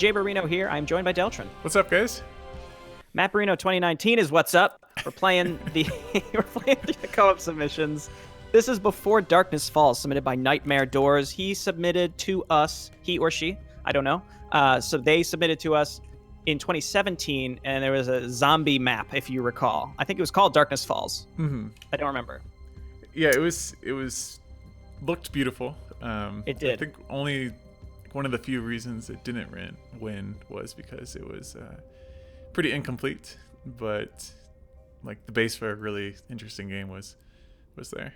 Jayborino here. I'm joined by Deltron. What's up, guys? Maporino 2019 is what's up. We're playing the co-op submissions. This is before Darkness Falls, submitted by Nightmare Doors. He submitted to us, he or she, I don't know. So they submitted to us in 2017, and there was a zombie map, if you recall. I think it was called Darkness Falls. Mm-hmm. I don't remember. Yeah, it was looked beautiful. It did. I think only one of the few reasons it didn't win was because it was pretty incomplete, but like the base for a really interesting game was there.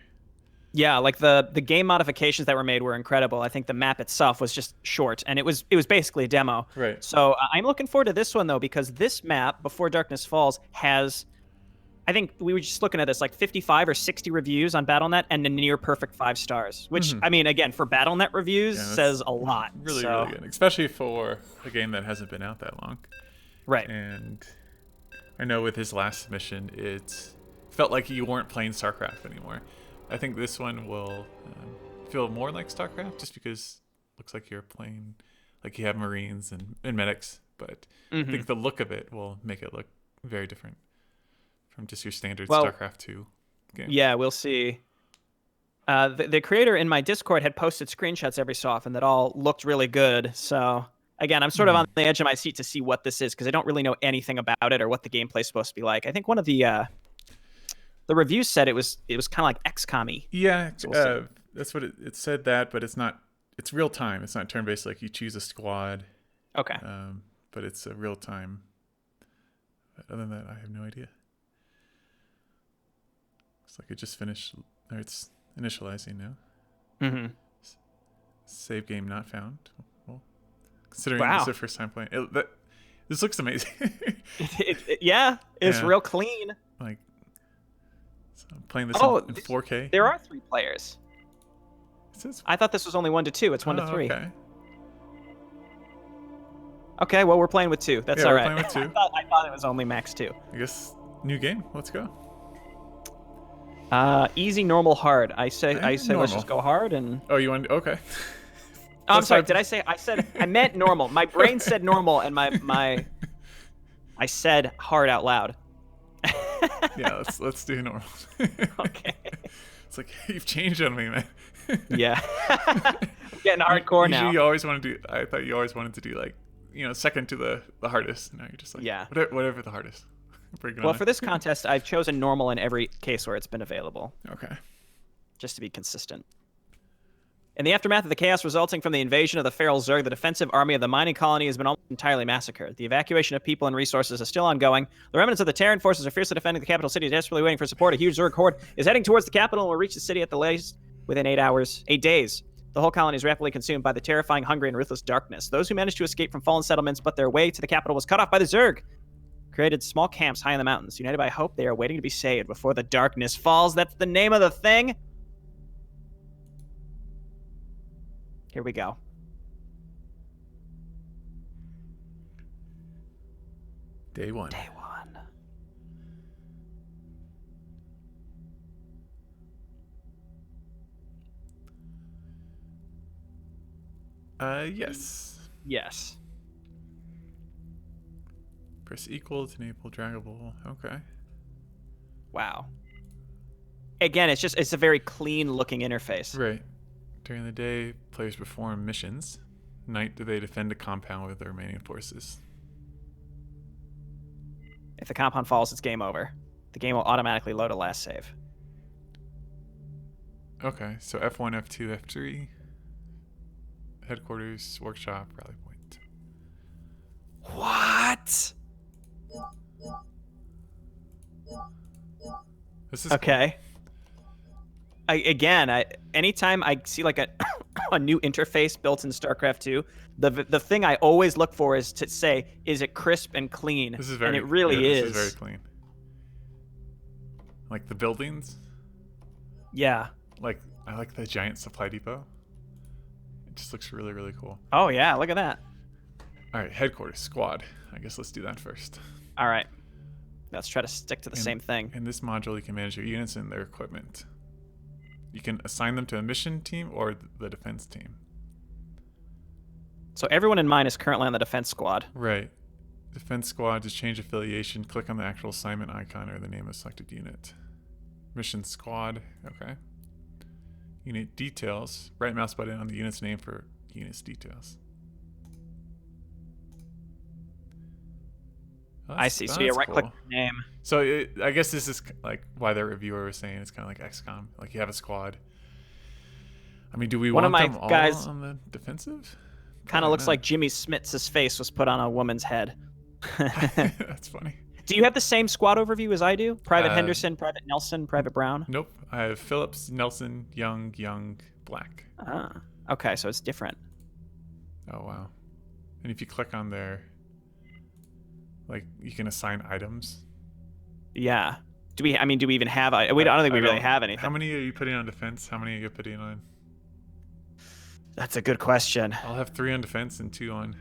Yeah, like the game modifications that were made were incredible. I think the map itself was just short, and it was basically a demo. Right. So I'm looking forward to this one though, because this map, Before Darkness Falls, has, I think we were just looking at this, like 55 or 60 reviews on BattleNet and a near perfect 5 stars, which I mean, again, for BattleNet reviews, says a lot. Really good, especially for a game that hasn't been out that long. Right. And I know with his last submission, it felt like you weren't playing StarCraft anymore. I think this one will feel more like StarCraft just because it looks like you're playing, like you have Marines and medics, but I think the look of it will make it look very different from just your standard StarCraft II game. Yeah, we'll see. The creator in my Discord had posted screenshots every so often that all looked really good. So again, I'm sort of on the edge of my seat to see what this is because I don't really know anything about it or what the gameplay is supposed to be like. I think one of the reviews said it was kind of like XCOM-y. Yeah, so that's what it said that, but it's not. It's real time. It's not turn based like you choose a squad. Okay. But it's a real time. But other than that, I have no idea. Looks like it just finished, or it's initializing now. Save game not found. Well, considering this is the first time playing it, this looks amazing. It's real clean. Like, so I'm playing this in 4K. There are 3 players. I thought this was only 1 to 2. It's 1 to 3. Okay. Okay, well, we're playing with 2. That's all right. We're playing with 2. I thought it was only max 2. I guess new game. Let's go. Easy, normal, hard. I say normal. Let's just go hard and. Oh, you want? Okay. Oh, I'm sorry. Did I say? I meant normal. My brain said normal, and I said hard out loud. Yeah, let's do normal. Okay. It's like you've changed on me, man. Yeah. I'm getting hardcore now. You always want to do. I thought you always wanted to do like second to the hardest. Now you're just like whatever the hardest. Well, for this contest, I've chosen normal in every case where it's been available. Okay. Just to be consistent. In the aftermath of the chaos resulting from the invasion of the feral Zerg, the defensive army of the mining colony has been almost entirely massacred. The evacuation of people and resources is still ongoing. The remnants of the Terran forces are fiercely defending the capital city, desperately waiting for support. A huge Zerg horde is heading towards the capital and will reach the city at the latest within 8 days. The whole colony is rapidly consumed by the terrifying, hungry, and ruthless darkness. Those who managed to escape from fallen settlements, but their way to the capital was cut off by the Zerg, created small camps high in the mountains. United by hope, they are waiting to be saved before the darkness falls. That's the name of the thing. Here we go. Day one. Yes. Yes. Press equal to enable draggable. Okay. Wow. Again, it's a very clean looking interface. Right. During the day, players perform missions. Night, do they defend a compound with the remaining forces? If the compound falls, it's game over. The game will automatically load a last save. Okay, so F1, F2, F3. Headquarters, workshop, rally point. What? This is okay. Cool. Anytime I see like a new interface built in StarCraft II, the thing I always look for is to say, is it crisp and clean? This is very, and it really is. This is very clean. Like the buildings. Yeah. Like I like the giant supply depot. It just looks really, really cool. Oh yeah, look at that. All right, headquarters, squad. I guess let's do that first. All right. Let's try to stick to the same thing. In this module, you can manage your units and their equipment. You can assign them to a mission team or the defense team. So everyone in mine is currently on the defense squad. Right. Defense squad, just change affiliation. Click on the actual assignment icon or the name of selected unit. Mission squad. Okay. Unit details. Right mouse button on the unit's name for unit's details. Well, I see. So you right-click the name. So I guess this is like why the reviewer was saying it's kind of like XCOM. Like you have a squad. I mean, do we want them all on the defensive? Kind of looks like Jimmy Smits' face was put on a woman's head. That's funny. Do you have the same squad overview as I do? Private Henderson, Private Nelson, Private Brown? Nope. I have Phillips, Nelson, Young, Black. Ah, okay, so it's different. Oh, wow. And if you click on there, like, you can assign items. Yeah. Do we even have... I don't think we really have anything. How many are you putting on defense? How many are you putting on? That's a good question. I'll have 3 on defense and 2 on...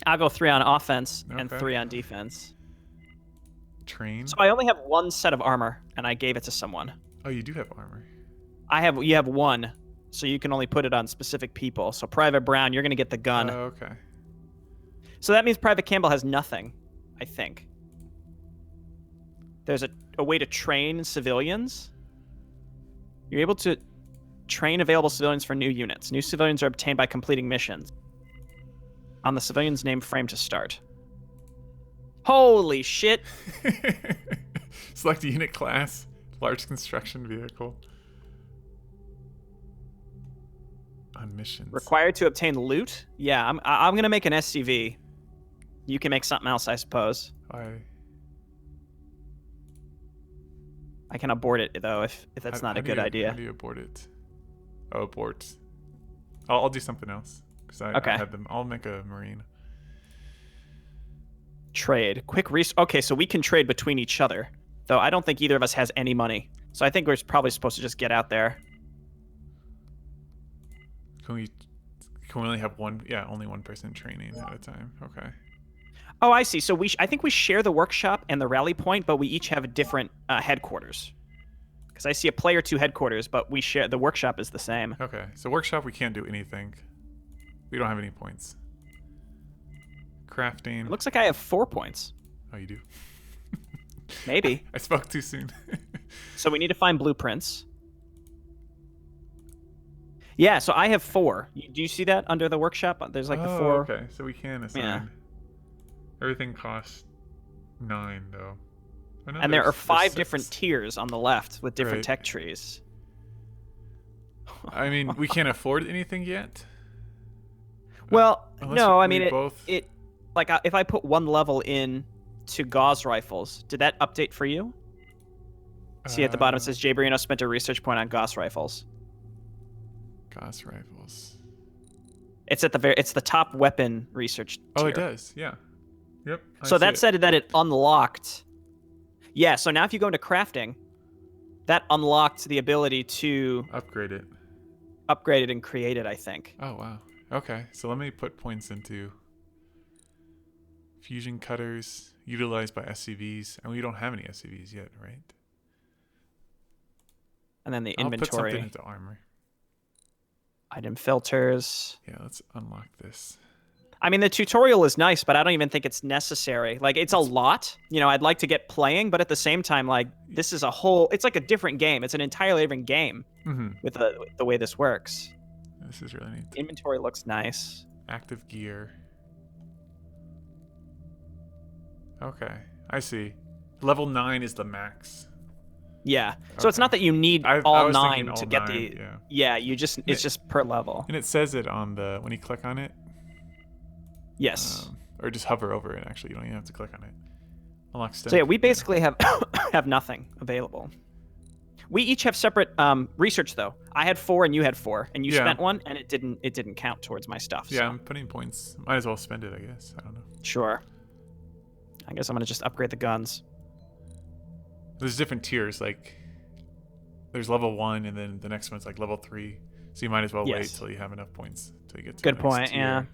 I'll go 3 on offense and 3 on defense. Train. So I only have 1 set of armor, and I gave it to someone. Oh, you do have armor. You have 1, so you can only put it on specific people. So Private Brown, you're going to get the gun. Oh, okay. So that means Private Campbell has nothing, I think. There's a way to train civilians. You're able to train available civilians for new units. New civilians are obtained by completing missions. On the civilian's name frame to start. Holy shit! Select a unit class. Large construction vehicle. On missions. Required to obtain loot? Yeah, I'm gonna make an SCV. You can make something else, I suppose. I can abort it though if that's not a good idea. How do you abort it? Oh, abort. I'll do something else. I had them. I'll make a marine. Trade. Okay, so we can trade between each other. Though I don't think either of us has any money. So I think we're probably supposed to just get out there. Can we only have one? Yeah, only one person training at a time. Okay. Oh, I see. So I think we share the workshop and the rally point, but we each have a different headquarters. Because I see a player 2 headquarters, but we share the workshop is the same. Okay, so workshop we can't do anything. We don't have any points. Crafting. It looks like I have 4 points. Oh, you do? Maybe. I spoke too soon. So we need to find blueprints. Yeah, so I have 4. Do you see that under the workshop? There's like the 4. Okay, so we can assign. Yeah. Everything costs 9, though. And there are 5 different tiers on the left with different tech trees. I mean, we can't afford anything yet. Well, no, I mean it like if I put 1 level in to Gauss rifles, did that update for you? See at the bottom it says Jayborino spent a research point on Gauss rifles. Gauss rifles. It's at it's the top weapon research tier. Oh, it does. Yeah. Yep. So that said that it unlocked. Yeah, so now if you go into crafting, that unlocked the ability to upgrade it and create it, I think. Oh, wow. Okay, so let me put points into fusion cutters utilized by SCVs, and we don't have any SCVs yet, right? And then the I'll inventory. Put something into armor. Item filters. Yeah, let's unlock this. I mean, the tutorial is nice, but I don't even think it's necessary. Like, it's a lot. You know, I'd like to get playing, but at the same time, like, this is it's like a different game. It's an entirely different game with the way this works. This is really neat. Inventory looks nice. Active gear. Okay, I see. Level 9 is the max. Yeah. So it's not that you need all 9 to get the... Yeah, it's just per level. And it says it on the... When you click on it. Yes. Or just hover over it, actually. You don't even have to click on it. Unlock so yeah, we basically have nothing available. We each have separate research, though. I had 4 and you had 4. And you spent 1, and it didn't count towards my stuff. Yeah, so. I'm putting points. Might as well spend it, I guess. I don't know. Sure. I guess I'm going to just upgrade the guns. There's different tiers. Like, there's level 1, and then the next one's like level 3. So you might as well wait till you have enough points till you get to Good the next point, tier. yeah.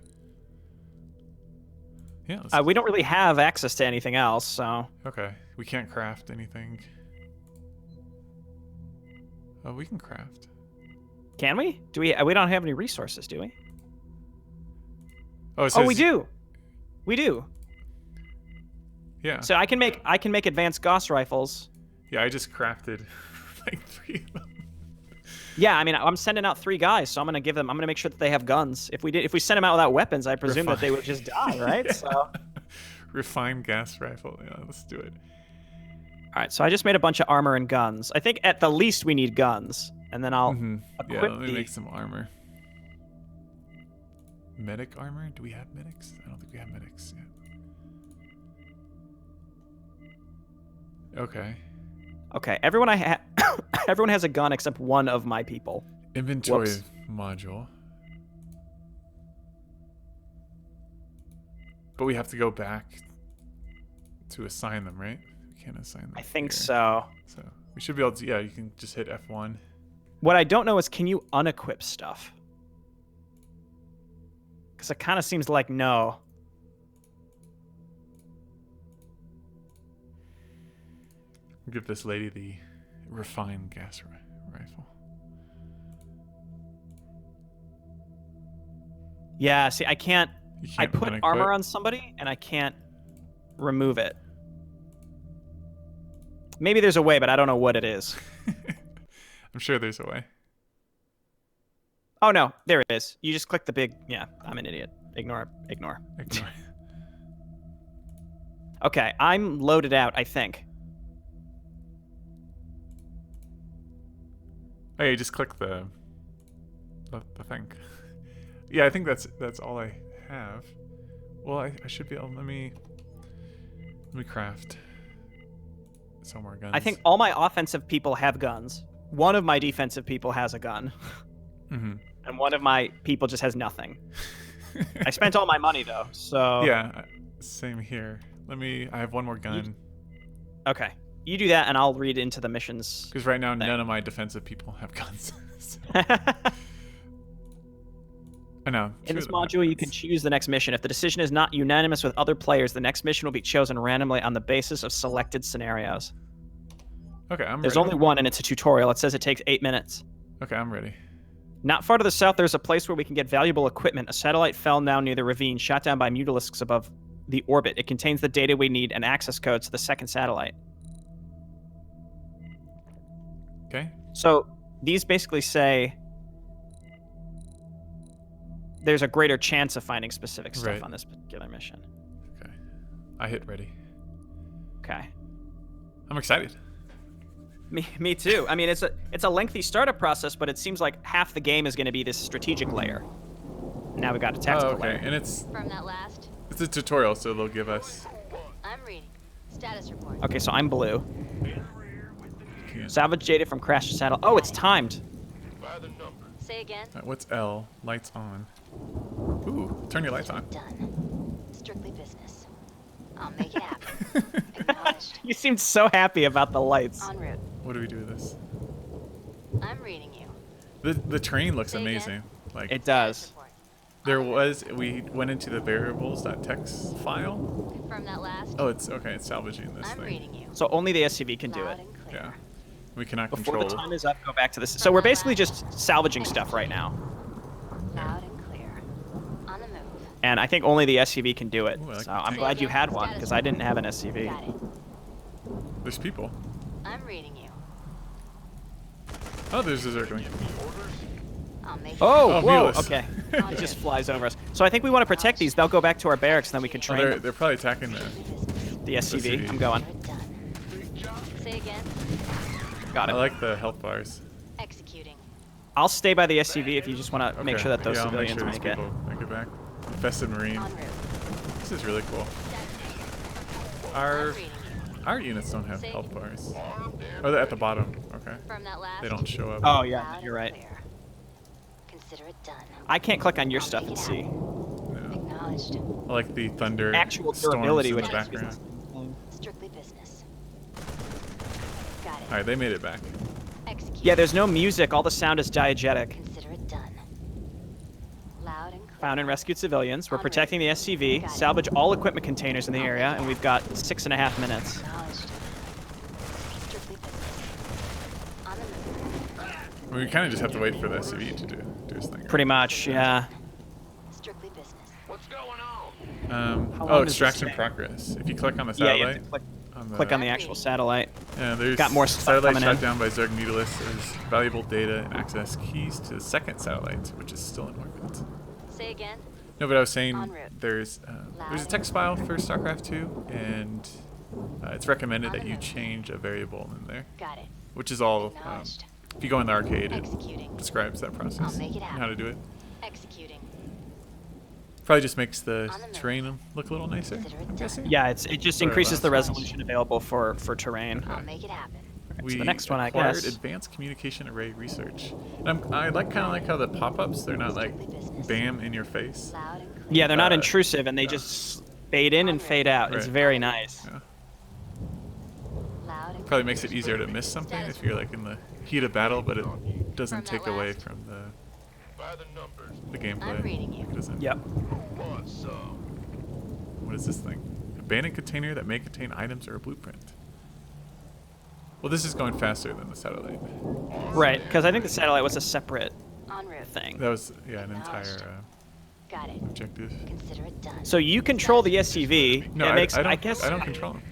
Yeah. We don't really have access to anything else, so... Okay. We can't craft anything. Oh, we can craft. Can we? Do we? We don't have any resources, do we? Oh, Oh, we do. We do. Yeah. So I can make advanced Gauss rifles. Yeah, I just crafted like 3 of them. Yeah, I mean, I'm sending out 3 guys, so I'm gonna make sure that they have guns. If we send them out without weapons, I presume that they would just die, right? Yeah. So. Refined gas rifle. Yeah, let's do it. All right, so I just made a bunch of armor and guns. I think at the least we need guns, and then I'll Yeah, equip let me make some armor. Medic armor? Do we have medics? I don't think we have medics yet. Okay. Okay, everyone everyone has a gun except one of my people. Inventory Whoops. module. But we have to go back to assign them, right? We can't assign them. I think here. so. So we should be able to. Yeah, you can just hit F1. What I don't know is, can you unequip stuff? Because it kind of seems like no. Give this lady the refined gas rifle. Yeah, see, I can't. You I can't put unequip? armor on somebody, and I can't remove it. Maybe there's a way, but I don't know what it is. I'm sure there's a way. Oh, no, there it is. You just click the big... Yeah, I'm an idiot. Ignore. Ignore. Okay, I'm loaded out, I think. Oh, yeah, you just click the thing. Yeah, I think that's all I have. Well, I should be able. Let me craft some more guns. I think all my offensive people have guns. One of my defensive people has a gun. And one of my people just has nothing. I spent all my money, though, so... Yeah, same here. I have one more gun. Okay. You do that, and I'll read into the missions. Because right now, none of my defensive people have guns. I know. In this module, you can choose the next mission. If the decision is not unanimous with other players, the next mission will be chosen randomly on the basis of selected scenarios. Okay, There's ready. only one, and it's a tutorial. It says it takes 8 minutes. Okay, I'm ready. Not far to the south, there's a place where we can get valuable equipment. A satellite fell down near the ravine, shot down by mutalisks above the orbit. It contains the data we need and access codes to the second satellite. Okay. So these basically say there's a greater chance of finding specific stuff on this particular mission. Okay. I hit ready. Okay. I'm excited. Me too. I mean, it's a lengthy startup process, but it seems like half the game is going to be this strategic layer. Now we got a tactical layer. And it's From that last. It's a tutorial, so they'll give us. I'm reading. Status report. Okay, so I'm blue. Can't. Salvage data from crash to saddle. Oh, it's timed. Say again. What's L? Lights on. Ooh, turn your lights on. Done. Strictly business. I'll make it happen. Acknowledged. You seemed so happy about the lights. En route. What do we do with this? I'm reading you. The train looks Say again? amazing. Like It does. we went into the variables.txt file. From that last. Oh, it's okay. It's salvaging this I'm thing. reading you. So only the SCV can do Loud it. and clear. Yeah. We cannot Before control. the time is up, go back to this. So we're basically just salvaging stuff right now. Loud and clear. On the move. And I think only the SCV can do it. Ooh, I like So the I'm tank. glad you had one, because I didn't have an Got SCV. it. There's people. I'm reading you. Oh, there's a zergling. I'll make it Oh, Oh, whoa, Mulus. okay. He just flies over us. So I think we want to protect these. They'll go back to our barracks, and then we can Oh, train them. they're probably attacking The SCV. SCV. I'm going. done. Say again. Got I it. like the health bars. Executing. I'll stay by the SCV if you just want to make Okay. sure that those Yeah, I'll make civilians sure these make it. people make it back. Infested Marine. En route. This is really cool. I'm Our reading you. our units don't have health bars. Oh, they're at the bottom. Okay. From that last. They don't show up. Oh, yeah, Loud you're and right. clear. Consider it done. I can't click on your stuff and see. No. Acknowledged. I like the thunder Actual storms durability, in the which background. is... Strictly business. Got it. All right, they made it back. Execute. Yeah, there's no music. All the sound is diegetic. Consider it done. Loud and clear. Found and rescued civilians. We're protecting the SCV. Salvage all equipment containers in the area, and we've got 6.5 minutes. Acknowledged. Strictly business. On the move. We kind of just have to wait for the SCV to do his thing. Pretty much, yeah. Strictly business. How long Oh, does this extraction take? progress. If you click on the Yeah, you satellite, have to on the, click on the actual satellite. Yeah, there's Got more stuff satellite coming shot in. down by Zerg Needless. There's valuable data and access keys to the second satellite, which is still in orbit. Say again. No, but I was saying En route. there's a text file for StarCraft II, and it's recommended On that the you move. change a variable in there, Got it. which is all. Acknowledged. If you go in the arcade, it Executing. describes that process I'll make it and happen. how to do it. Executing. Probably just makes the On the move. terrain look a little nicer. Consider it I'm done. guessing. Yeah, it just Sorry, increases last the one. resolution available for terrain. I'll make it happen. We the next one, I acquired guess. advanced communication array research. And I like kind of like how the pop-ups, they're not like bam in your face. Loud and clear. Yeah, they're not Uh, intrusive, and they just fade in and fade out. It's Right. very nice. Yeah. Loud and Probably makes it easier to miss something if you're like in the heat of battle, but it doesn't From take that away last. from the gameplay. I'm reading you. It doesn't. Yep. What is this thing? Abandoned container that may contain items or a blueprint. Well, this is going faster than the satellite. Right, because I think the satellite was a separate En route. thing. That was, yeah, an entire Got it. objective. Consider it done. So you control the SCV. No, and it makes, I don't. I guess. I don't control him.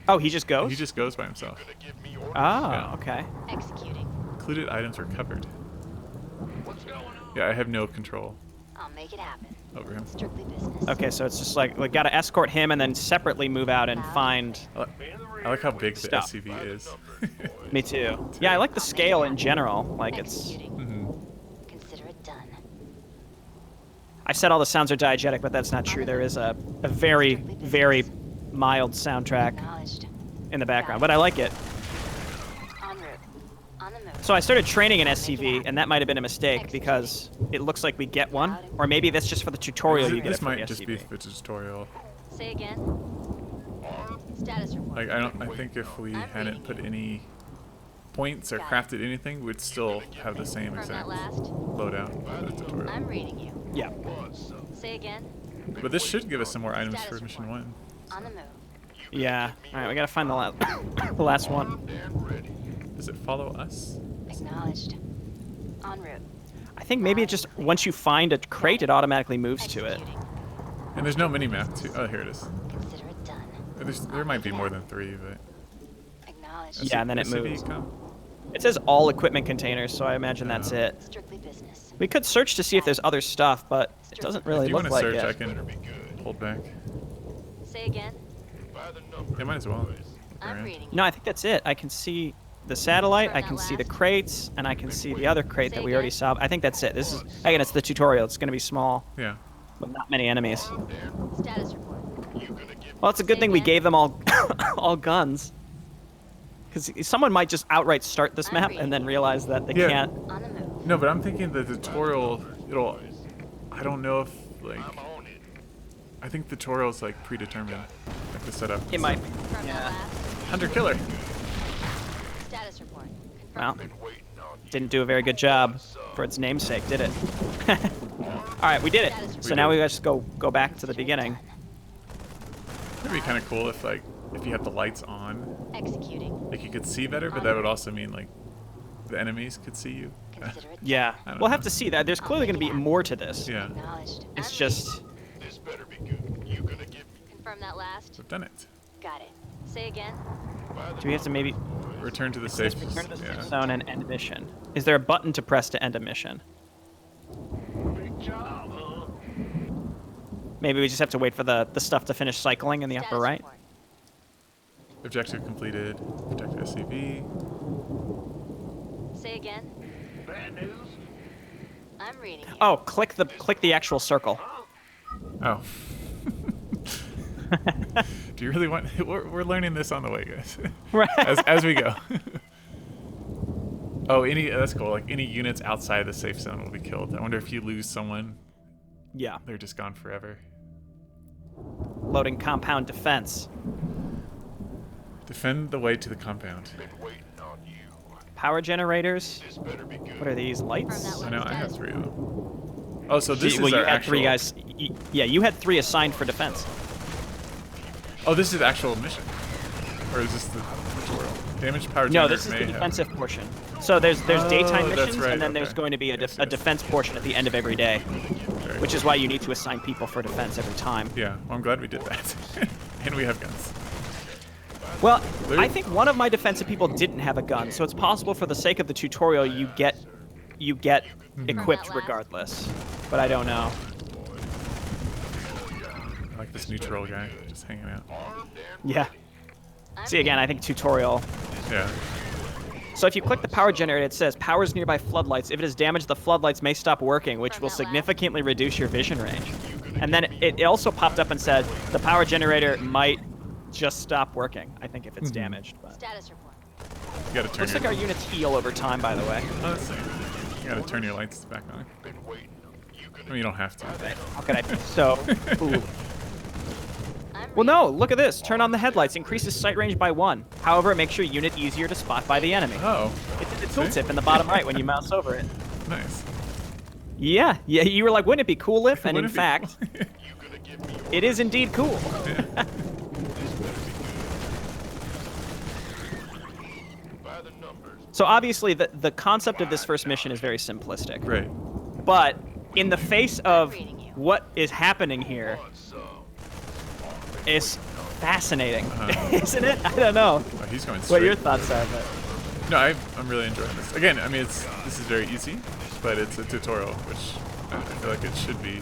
Oh, he just goes. He just goes by himself. Oh, Yeah. okay. Executing. Included items are covered. Yeah, I have no control I'll make it happen. over him. Strictly business. Okay, so it's just like we gotta escort him and then separately move out and find. I like how big the Stop. SCV is. Me too. Yeah, I like the scale in general. Like it's. Executing. Mhm. Consider it done. I said all the sounds are diegetic, but that's not true. There is a very, very mild soundtrack Acknowledged. in the background, but I like it. En route. On the move. So I started training an SCV, and that might have been a mistake because it looks like we get one, or maybe that's just for the tutorial you get it This for the might just be SCV. the tutorial. Say again. Status report. Like I think if we hadn't put any points or crafted anything, we'd still have the same From that exact last. loadout for the tutorial. I'm reading you. Yeah. Say again. But this should give us some more items for mission 1. On the move. Yeah. All right, we gotta find the the last one. Does it follow us? Acknowledged. En route. I think maybe it just once you find a crate, it automatically moves to it. Executing. And there's no mini-map too. Oh, here it is. Consider it done. There might be more than 3, but... Acknowledged. Yeah, and then it SCV moves. come? It says all equipment containers, so I imagine that's it. Strictly business. We could search to see if there's other stuff, but it doesn't really If you look want to like search, I it. can hold back. Say again. Yeah, might as well. Look I'm around. reading. No, I think that's it. I can see the satellite, I can see the crates, and I can see the other crate that we already saw. I think that's it. This is again, it's the tutorial. It's going to be small, Yeah. with not many enemies. Status report. Well, it's a good thing we gave them all all guns. Because someone might just outright start this map and then realize that they Yeah. can't. On the move. No, but I'm thinking the tutorial, it'll... I don't know if, like... I think the tutorial's, like, predetermined. Like, the setup. It might be. From that Yeah. last. Hunter Killer! Status report. Well, Confirmed. didn't do a very good job for its namesake, did it? All right, we did it. So now we just go back to the beginning. It'd be kind of cool if, like, if you had the lights on, Executing. like, you could see better, but that would also mean, like, the enemies could see you. Consider it Yeah, I don't we'll know. have to see that. There's clearly going to be more to this. Yeah, acknowledged. It's I'm just. reading. Confirm that last. we've done it. Got it. Say again. Do we have to maybe Return to the Says safe. return to the safe Yeah. zone and end mission? Is there a button to press to end a mission? Maybe we just have to wait for the stuff to finish cycling in the upper Status right. report. Objective completed. Protect SCV. Say again. I'm reading you. Oh, click the actual circle. Oh. Do you really want... We're learning this on the way, guys. Right. as we go. Oh, that's cool. Like, any units outside the safe zone will be killed. I wonder if you lose someone, Yeah. they're just gone forever. Loading compound defense. Defend the way to the compound. Power generators. What are these? Lights? Confirm that I know, I have Status 3 of them. Oh, so this well, is you our had actual... 3 guys. Yeah, you had 3 assigned for defense. Oh, this is the actual mission? Or is this the tutorial? Damage power No, generator this is may the have- defensive portion. So there's daytime Oh, that's missions, right, and then there's okay. going to be a Yes, defense portion at the end of every day, Very which cool. is why you need to assign people for defense every time. Yeah, well, I'm glad we did that. And we have guns. Well, There- I think one of my defensive people didn't have a gun, so it's possible for the sake of the tutorial you get equipped regardless. But I don't know. I like this neutral guy just hanging out. Yeah. See, again, I think tutorial. Yeah. So if you click the power generator, it says powers nearby floodlights. If it is damaged, the floodlights may stop working, which will significantly reduce your vision range. And then it also popped up and said the power generator might just stop working, I think, if it's damaged. But. Status report. You gotta turn Looks like our units heal over time, by the way. Oh, that's nice. You gotta turn your lights back on. I mean, you don't have to. How could I be so... Ooh. Well, no, look at this. Turn on the headlights. Increases sight range by 1. However, it makes your unit easier to spot by the enemy. Oh, It's in the see? tooltip in the bottom right when you mouse over it. nice. Yeah, you were like, wouldn't it be cool if? And in Wouldn't it be fact, cool? it is indeed cool. Yeah. So obviously, the concept of this first mission is very simplistic. Right. But in the face of what is happening here, it's fascinating, isn't it? I don't know Oh, he's going what straight. your thoughts are, but No, I'm really enjoying this. Again, I mean, this is very easy, but it's a tutorial, which I feel like it should be.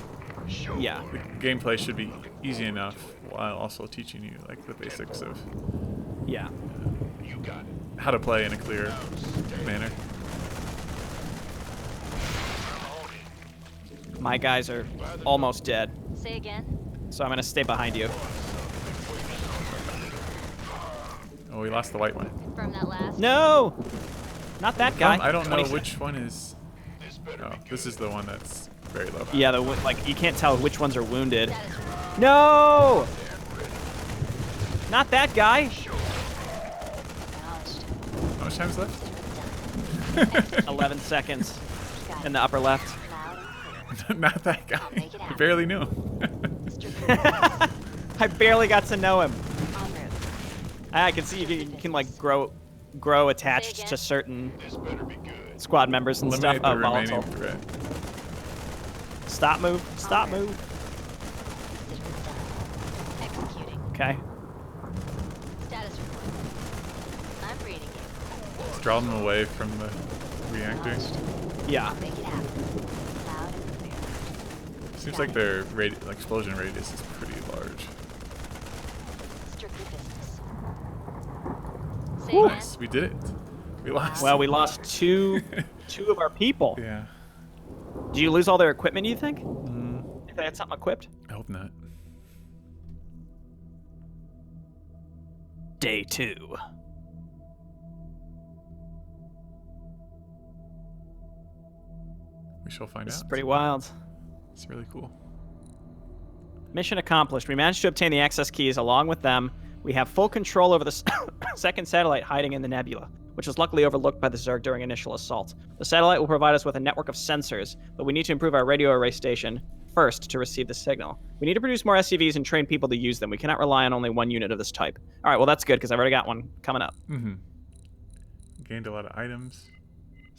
yeah. The gameplay should be easy enough while also teaching you like the basics of Yeah. how to play in a clear manner. My guys are almost dead, Say again. so I'm going to stay behind you. Oh, we lost the white one. Confirm that last. No! Not that guy. I don't know 20 which one is. Oh, this is the one that's very low. Yeah, like you can't tell which ones are wounded. Status report. No! Not that guy. Acknowledged. How much time's left? 11 seconds in the upper left. Loud and clear. Not that guy. make it I happen. barely knew him. Strictly I barely got to know him. en route. I can see you can like grow attached again? to certain squad members and Eliminate stuff. the Oh, remaining volatile. threat. Stop move. Stop move. Decision done. Executing. Okay. Status report. I'm reading you. Let's draw them away from the reactor. Yeah. Make it happen. Loud and clear. Seems like their explosion radius is pretty large. Strictly business. Say Whew. again. Nice, we did it. We lost. Well, we lost two of our people. Yeah. Do you lose all their equipment, you think? Mm, If they had something equipped? I hope not. Day 2. We shall find This is out. pretty wild. It's really cool. Mission accomplished. We managed to obtain the access keys. Along with them, we have full control over the second satellite hiding in the nebula, which was luckily overlooked by the Zerg during initial assault. The satellite will provide us with a network of sensors, but we need to improve our radio array station first to receive the signal. We need to produce more SCVs and train people to use them. We cannot rely on only one unit of this type. All right, well, that's good because I've already got one coming up. Mm-hmm. Gained a lot of items.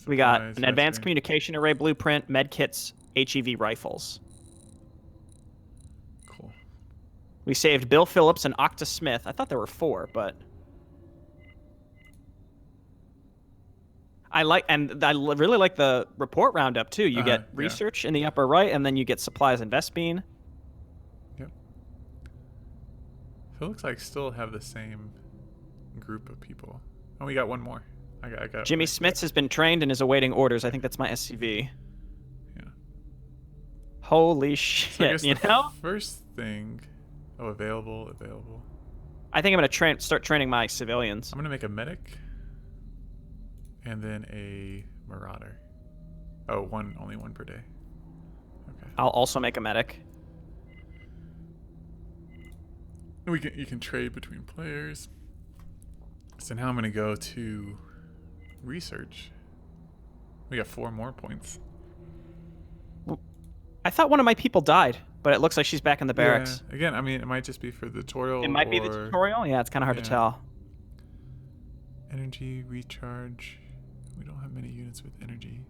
We got Supplies, an advanced weaponry. communication array blueprint, med kits, HEV rifles. Cool. We saved Bill Phillips and Octa Smith. I thought there were 4, but I really like the report roundup too. You get yeah. research in the upper right, and then you get supplies and Vespine. Yep. So it looks like still have the same group of people. Oh, we got one more. I got Jimmy Smits has been trained and is awaiting orders. I think that's my SCV. Yeah. Holy So I shit! guess You the know, first thing. Oh, available. I think I'm gonna start training my civilians. I'm gonna make a medic. And then a marauder. Oh, only one per day. Okay. I'll also make a medic. You can trade between players. So now I'm gonna go to research. We got 4 more points. I thought one of my people died, but it looks like she's back in the barracks. Yeah. Again, I mean, it might just be for the tutorial. It might be the tutorial. Yeah, it's kind of hard to Yeah. tell. Energy recharge. We don't have many units with energy.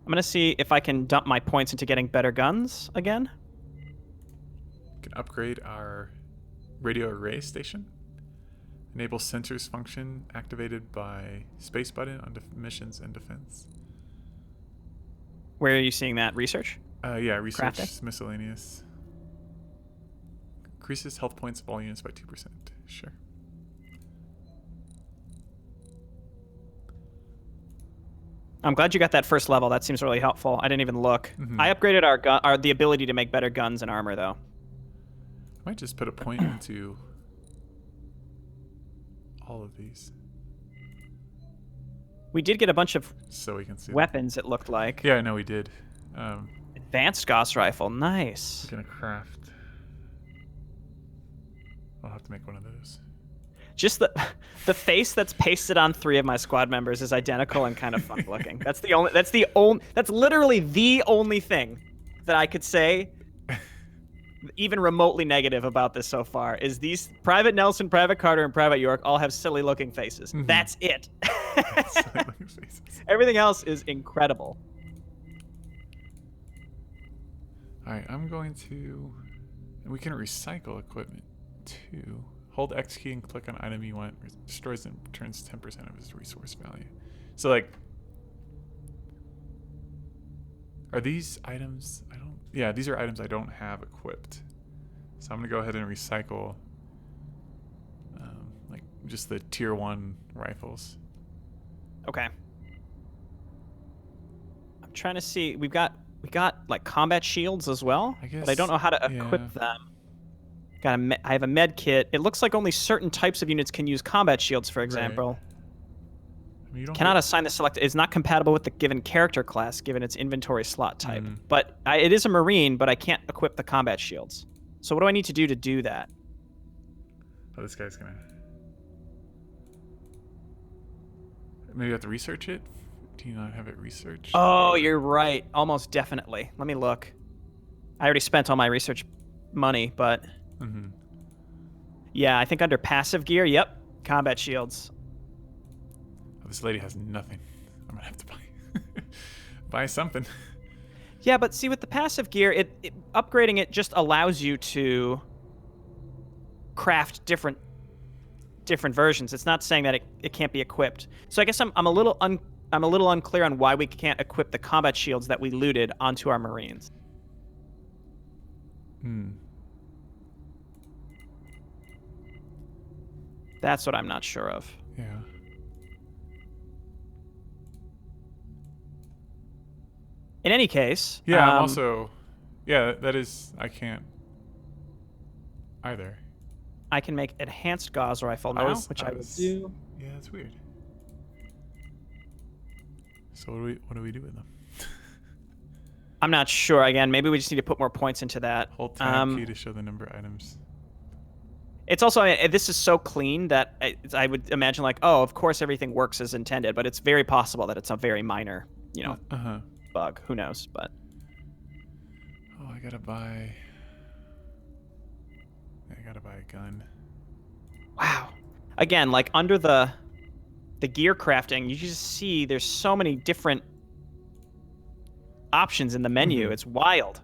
I'm gonna see if I can dump my points into getting better guns again. We can upgrade our radio array station. Enable sensors function activated by space button on missions and defense. Where are you seeing that? Research? Yeah, research Crafting? miscellaneous. Increases health points of all units by 2%. Sure. I'm glad you got that first level. That seems really helpful. I didn't even look. Mhm. I upgraded the ability to make better guns and armor, though. I might just put a point into all of these We did get a bunch of so we can see weapons, it looked like. Yeah, I know we did. Advanced Gauss rifle. Nice. We're gonna craft. I'll have to make one of those. Just the face that's pasted on 3 of my squad members is identical and kind of fun looking. That's literally the only thing that I could say even remotely negative about this so far is these Private Nelson, Private Carter, and Private York all have silly looking faces. Mhm. That's it. Silly looking faces. Everything else is incredible. Alright, I'm going to... And we can recycle equipment too. Hold X key and click on item you want. Destroys and returns 10% of its resource value. So like... Are these items... Yeah, these are items I don't have equipped. So I'm going to go ahead and recycle like just the tier 1 rifles. Okay. I'm trying to see. We got like combat shields as well, but I don't know how to equip them. I have a med kit. It looks like only certain types of units can use combat shields, for example. Right. I mean, you don't Cannot assign the select. It's not compatible with the given character class, given its inventory slot type. Mhm. But it is a Marine, but I can't equip the combat shields. So what do I need to do that? Oh, this guy's gonna... Maybe you have to research it? Do you not have it researched? Oh, you're right. Almost definitely. Let me look. I already spent all my research money, but... Mm-hmm. Yeah, I think under passive gear, yep. Combat shields. Oh, this lady has nothing. I'm gonna have to buy something. Yeah, but see, with the passive gear, upgrading it just allows you to craft different versions. It's not saying that it can't be equipped. So I guess I'm a little unclear on why we can't equip the combat shields that we looted onto our Marines. Hmm. That's what I'm not sure of. Yeah. In any case, Yeah, I'm also... Yeah, that is... I can't... either. I can make enhanced gauze rifle now, which I will do. Yeah, that's weird. So what do we do with them? I'm not sure. Again, maybe we just need to put more points into that. Hold tab key to show the number of items. It's also, this is so clean that I would imagine like, oh, of course everything works as intended, but it's very possible that it's a very minor, bug. Who knows? But oh, I gotta buy a gun. Wow. Again, like under the gear crafting, you just see there's so many different options in the menu. Mm-hmm. It's wild.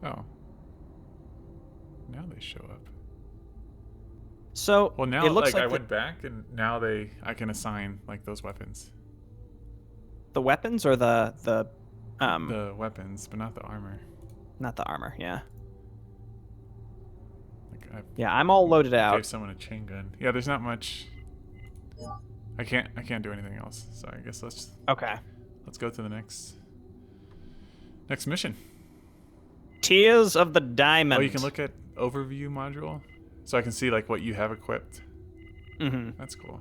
Oh. Now they show up. So well, now it looks like I like went back and now I can assign like those weapons. The weapons or the weapons, but not the armor. Not the armor, yeah. Like yeah, I'm all loaded out. Gave someone a chain gun. Yeah, there's not much. I can't do anything else. So I guess let's go to the next mission. Tears of the Diamond. Oh, you can look at overview module, so I can see like what you have equipped. Mm-hmm. That's cool.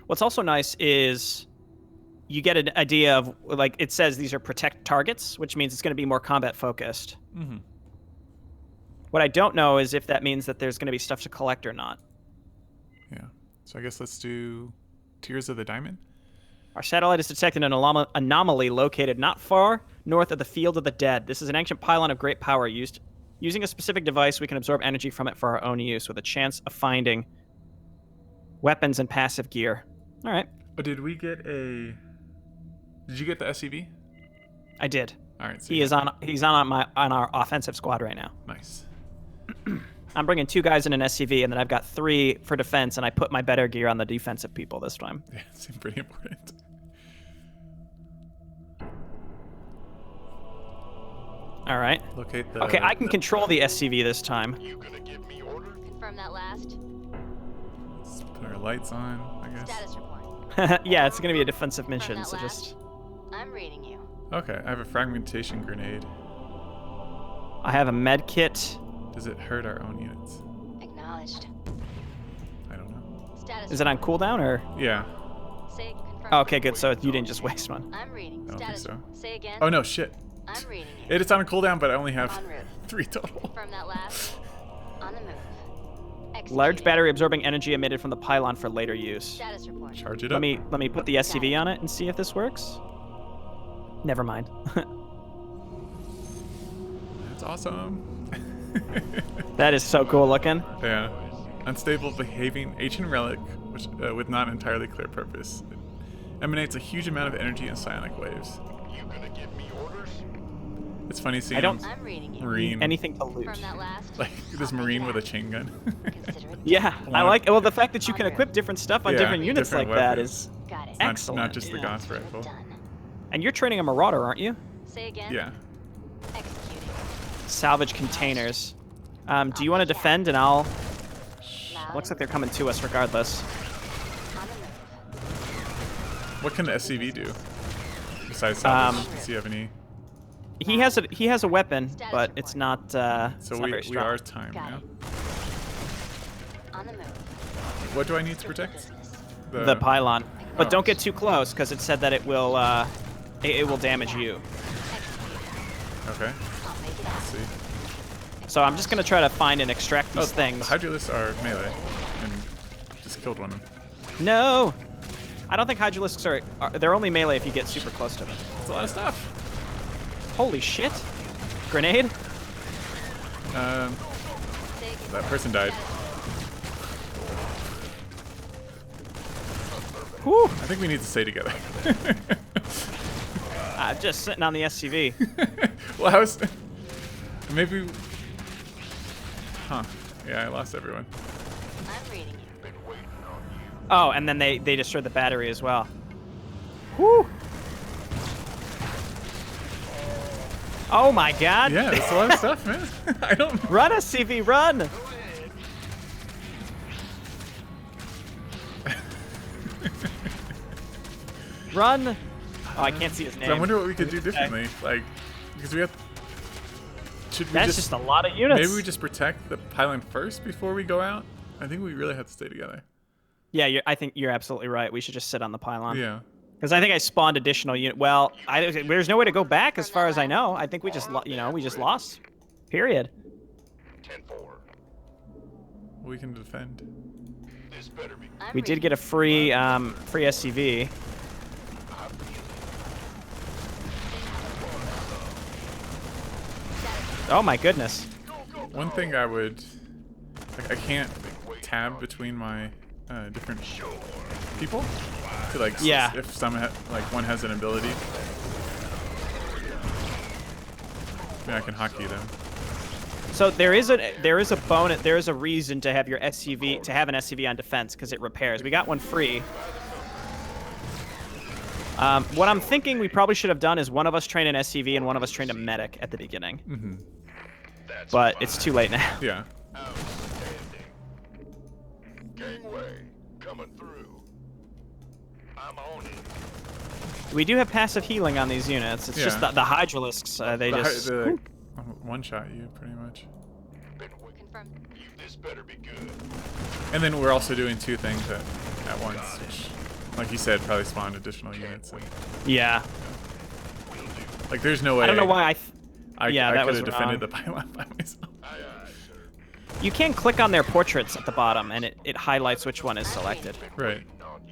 What's also nice is you get an idea of, like, it says these are protect targets, which means it's going to be more combat focused. Mm-hmm. What I don't know is if that means that there's going to be stuff to collect or not. Yeah. So I guess let's do Tears of the Diamond. Our satellite has detected an anomaly located not far north of the Field of the Dead. This is an ancient pylon of great power used. Using a specific device, we can absorb energy from it for our own use with a chance of finding Weapons and passive gear. All right. But did we get a? Did you get the SCV? I did. All right. So He's on our offensive squad right now. Nice. I'm bringing 2 guys in an SCV, and then I've got 3 for defense, and I put my better gear on the defensive people this time. Yeah, it seemed pretty important. All right. Locate the. Okay, I can control the SCV this time. You gonna give me orders? Confirm that last. Let's put our lights on, I guess. Status report. Yeah, it's going to be a defensive Confirm mission, that so last. just... I'm reading you. Okay, I have a fragmentation grenade. I have a med kit. Does it hurt our own units? Acknowledged. I don't know. Status. Is it on cooldown, or...? Yeah. Say confirm. Oh, okay, good, so you didn't just waste one. I'm reading. I don't think Status. so. Say again. Oh no, shit. I'm reading you. It's on a cooldown, but I only have En route. 3 total. Confirm that last. On the move. Large Executing. battery absorbing energy emitted from the pylon for later use. Status report. Charge it Let up. me put the SCV on it and see if this works. Never mind. That's awesome. That is so cool looking. Yeah. Unstable behaving ancient relic, which with not entirely clear purpose. It emanates a huge amount of energy and psionic waves. You gonna give me orders? It's funny seeing I don't- I'm reading you. Marine, Anything to loot. Confirm that last. like this Marine with a chain gun. Consider it. Yeah, I Wow. like. Well, the fact that you can equip different stuff on Yeah, different units different like that weapons. is Got it. excellent. Not just the yeah. Gauss rifle. Done. And you're training a Marauder, aren't you? Say again. Yeah. Executing. Salvage containers. Do you want to defend? And I'll. Loud. Looks like they're coming to us regardless. On the move. What can the SCV do? Besides salvage, does he have any? He has a weapon, but it's not. It's So not we very strong. are timed Got now. it. On the move. What do I need to protect? Business. The pylon, but Oh. don't get too close because it said that it will. It will damage you. Okay. I'll make it Let's happen. see. So I'm just gonna try to find and extract these The things. Hydralisks are melee, and just killed one of them. No, I don't think Hydralisks are. They're only melee if you get super close to them. That's a lot of stuff. Holy shit! Grenade? Say That person died. Whew! I think we need to stay together. I'm just sitting on the SCV. Well, I was. Maybe. Huh. Yeah, I lost everyone. I'm reading you. Been waiting on you. Oh, and then they destroyed the battery as well. Whew! Oh my god! Yeah, that's a lot of stuff, man. I don't. Run, SCV, run! Run! Oh, I can't see his name. I wonder what we could do differently. Like, because we have. Should we That's just a lot of units. Maybe we just protect the pylon first before we go out? I think we really have to stay together. Yeah, I think you're absolutely right. We should just sit on the pylon. Yeah. Because I think I spawned additional unit. Well, there's no way to go back as far as I know. I think we just, we just lost. Period. 10-4. We can defend. This better be. I'm We did reading get a free SCV. Oh my goodness. One thing I would. Like, I can't tab between my different people. To, like, Yeah. if some like one has an ability. Maybe I can hockey them. So there is a bonus. There is a reason to have your SCV to have an SCV on defense because it repairs. We got one free. What I'm thinking we probably should have done is one of us trained an SCV and one of us trained a medic at the beginning. Mm-hmm. That's But fine. it's too late now. Yeah. Outstanding. Gangway coming through. I'm on it. We do have passive healing on these units. It's just Yeah. the Hydralisks. They just. One shot you pretty much. Been waiting. Confirm. This better be good. And then we're also doing 2 things at once, which, like you said, probably spawned additional units. And, Yeah. like, there's no way. I don't know why yeah, I that could was have defended wrong. the pylon by myself. Aye, aye, sir. You can click on their portraits at the bottom, and it highlights which one is selected. Right.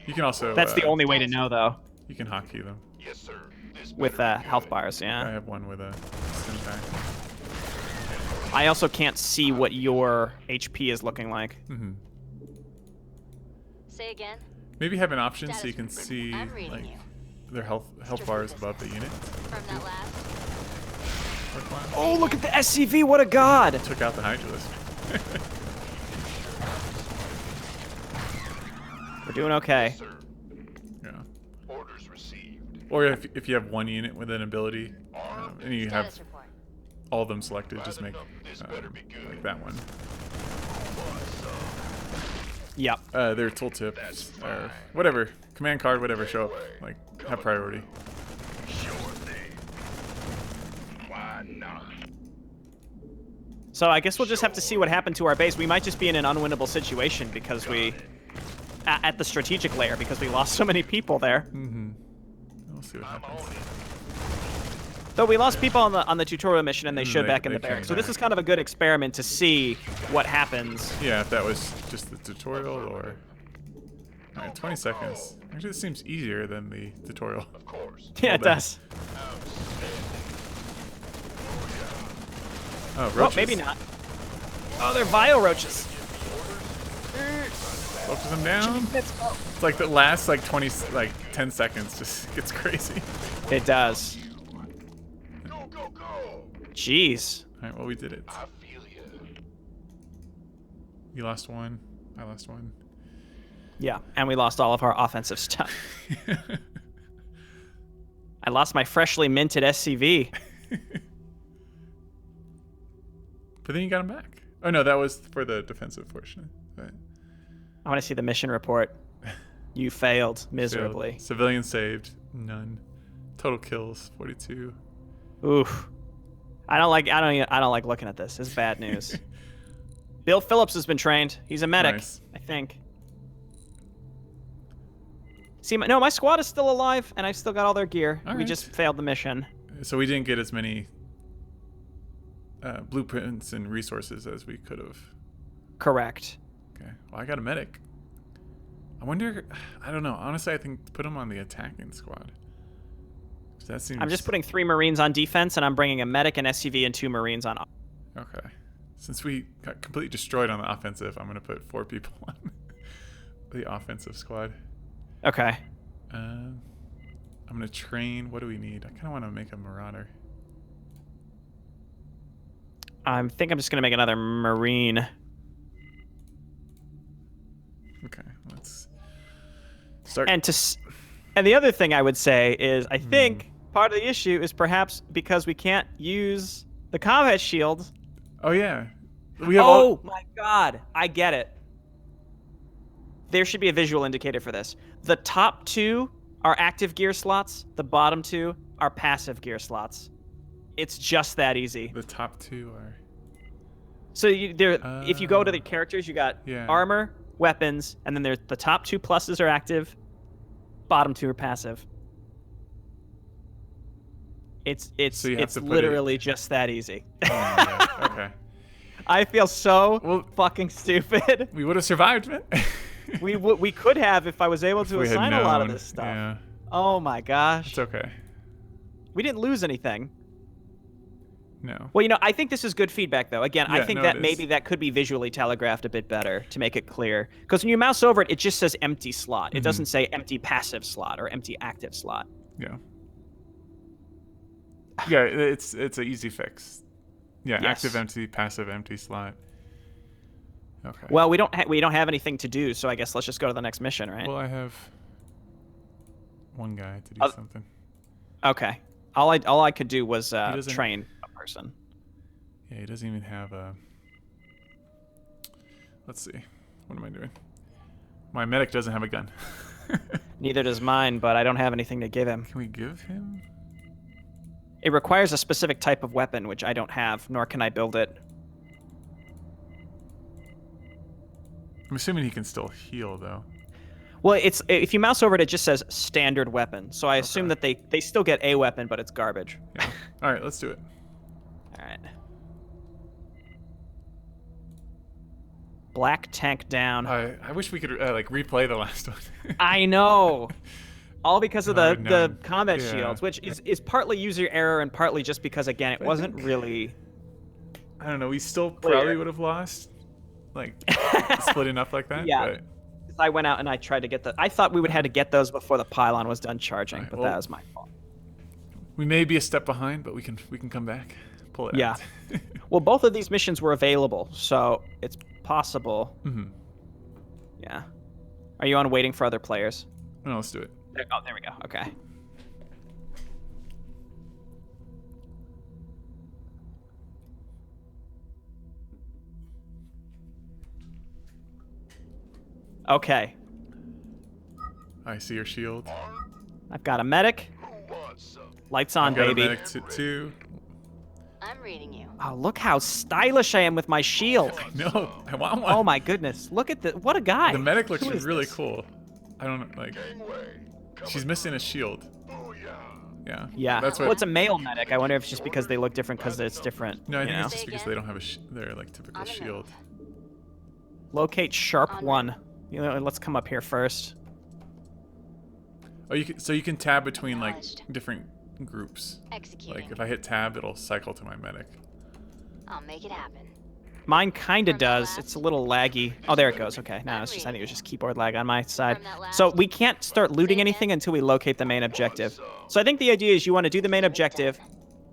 You can also. That's the only way to know, though, You can hotkey them. Yes, sir. This with better be health good. bars. I Yeah. have one with a syntax. I also can't see what your HP is looking like. Mm-hmm. Say again. Maybe have an option so you Status can report. see I'm reading like you. their health bars above the unit. From that last. Worthwhile. Oh, look at the SCV! What a god! Took out the Hydralisk. We're doing okay. Sir. Yeah. Orders received. Or if you have one unit with an ability, and you have Status report. all of them selected, just make This better be good. like that one. Yep. Their tooltips or whatever, command card, whatever, show up like have priority. Sure thing. Why not? So I guess we'll just have to see what happened to our base. We might just be in an unwinnable situation because we, at the strategic layer, because we lost so many people there. Mm-hmm. We'll see what happens. Though we lost people on the tutorial mission and they showed back in they the barracks. So came this back. is kind of a good experiment to see what happens. Yeah, if that was just the tutorial or. Alright, 20 seconds. Actually, this seems easier than the tutorial. Of course. Yeah, it done. does. Oh, Oh, roaches. maybe not. Oh, they're vile roaches. Focus them down. It's like the last 10 seconds just gets crazy. It does. Go, go, go. Jeez. Alright, well we did it. I feel you. You lost one. I lost one. Yeah, and we lost all of our offensive stuff. I lost my freshly minted SCV. But then you got him back. Oh no, that was for the defensive portion. Right. I want to see the mission report. You failed miserably. Failed. Civilians saved, none. Total kills, 42. Oof. I don't like looking at this. It's bad news. Bill Phillips has been trained. He's a medic, Nice. I think. See, my squad is still alive, and I've still got all their gear. All We right. just failed the mission. So we didn't get as many blueprints and resources as we could have. Correct. Okay. Well, I got a medic. I wonder. I don't know. Honestly, I think put him on the attacking squad. 'Cause that seems. I'm just putting 3 Marines on defense, and I'm bringing a medic, an SCV, and 2 Marines on. Okay. Since we got completely destroyed on the offensive, I'm gonna put 4 people on the offensive squad. Okay. I'm gonna train. What do we need? I kind of want to make a marauder. I think I'm just gonna make another Marine. Okay. Let's start. And the other thing I would say is I think part of the issue is perhaps because we can't use the combat shield. Oh yeah. We have Oh my god, I get it. There should be a visual indicator for this. The top 2 are active gear slots. The bottom 2 are passive gear slots. It's just that easy. the top 2 are. So if you go to the characters, you got Yeah. armor, weapons, and then there's the top 2 pluses are active, bottom 2 are passive. It's So you have to put literally just that easy. Oh my God. Okay. I feel so Well- fucking stupid. We would have survived, man. we could have if I was able to We had assign a lot of known. this stuff. Yeah. Oh my gosh. It's okay. We didn't lose anything. No. Well, I think this is good feedback, though. Again, I Yeah, think no, that it is. maybe that could be visually telegraphed a bit better to make it clear. Because when you mouse over it, it just says empty slot. It doesn't say empty passive slot or empty active slot. Yeah. Yeah, it's an easy fix. Yeah, Yes. active empty, passive empty slot. Okay. Well, we don't have anything to do, so I guess let's just go to the next mission, right? Well, I have one guy to do something. Okay. All I could do was doesn't- train a person. Yeah, he doesn't even have a. Let's see. What am I doing? My medic doesn't have a gun. Neither does mine, but I don't have anything to give him. Can we give him? It requires a specific type of weapon, which I don't have, nor can I build it. I'm assuming he can still heal though. Well, if you mouse over it, it just says standard weapon. So I assume that they still get a weapon, but it's garbage. Yeah. All right, let's do it. All right. Black tank down. I wish we could replay the last one. I know. All because of I the would know. combat Yeah. shields, which is partly user error and partly just because, again, it wasn't really... I don't know. We still Clear. probably would have lost, like splitting up like that. Yeah. But I went out and I tried to get the. I thought we would have to get those before the pylon was done charging, Alright, but well, that was my fault. We may be a step behind, but we can come back. Pull it Yeah. out. Well, both of these missions were available, so it's possible. Mm-hmm. Yeah. Are you on waiting for other players? No, let's do it. Oh, there we go. Okay. Okay. I see your shield. I've got a medic. Who wants some? Lights on, I've got baby. a medic too. I'm reading you. Oh, look how stylish I am with my shield. No, I want one. Oh my goodness. Look at the what a guy. The medic looks Who is really this? cool. I don't like. Gangway. She's missing a shield. Booyah. Yeah. Yeah. That's Well, what. it's a male medic. I wonder if it's just because they look different because it's different. No, I you think know? it's just because they don't have their like typical On the shield. move. Locate sharp On one. You know, let's come up here first. Oh, you can tab between like Acknowledged. different groups. Executing. Like if I hit tab, it'll cycle to my medic. I'll make it happen. Mine kind of From that does. last? It's a little laggy. Oh, there it goes. Okay. No, I'm it's just I think it was reading just keyboard lag on my side. From that So last? we can't start looting Say again? anything until we locate the main objective. So I think the idea is you want to do the main objective,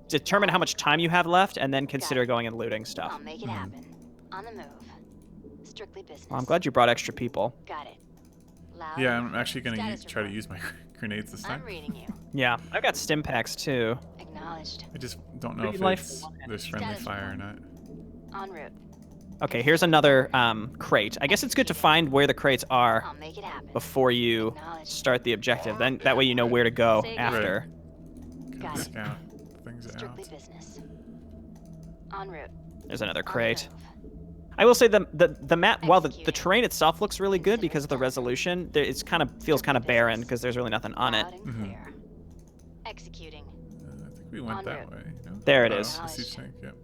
determine how much time you have left, and then consider going and looting stuff. I'll make it happen. On the move. Strictly business. Well, I'm glad you brought extra people. Got it. Loud. Yeah, I'm actually gonna Status try to report. use my grenades this time. I'm reading you. Yeah, I've got stim packs too. Acknowledged. I just don't know Free if life. there's friendly Status fire or report. not. En route. Okay, here's another crate. I guess it's good to find where the crates are I'll make it happen. before you Acknowledged. start the objective. Then that way you know where to go Say again. after. Got it. Scout things Strictly out. business. En route. There's another On the crate. move. I will say the map, while the Executing. terrain itself looks really good because of the resolution, it's kind of feels kind of barren because there's really nothing on it. Loud and Mhm. clear. Executing. I think we went En that route. way. No? There it Oh, is. the siege tank, yep.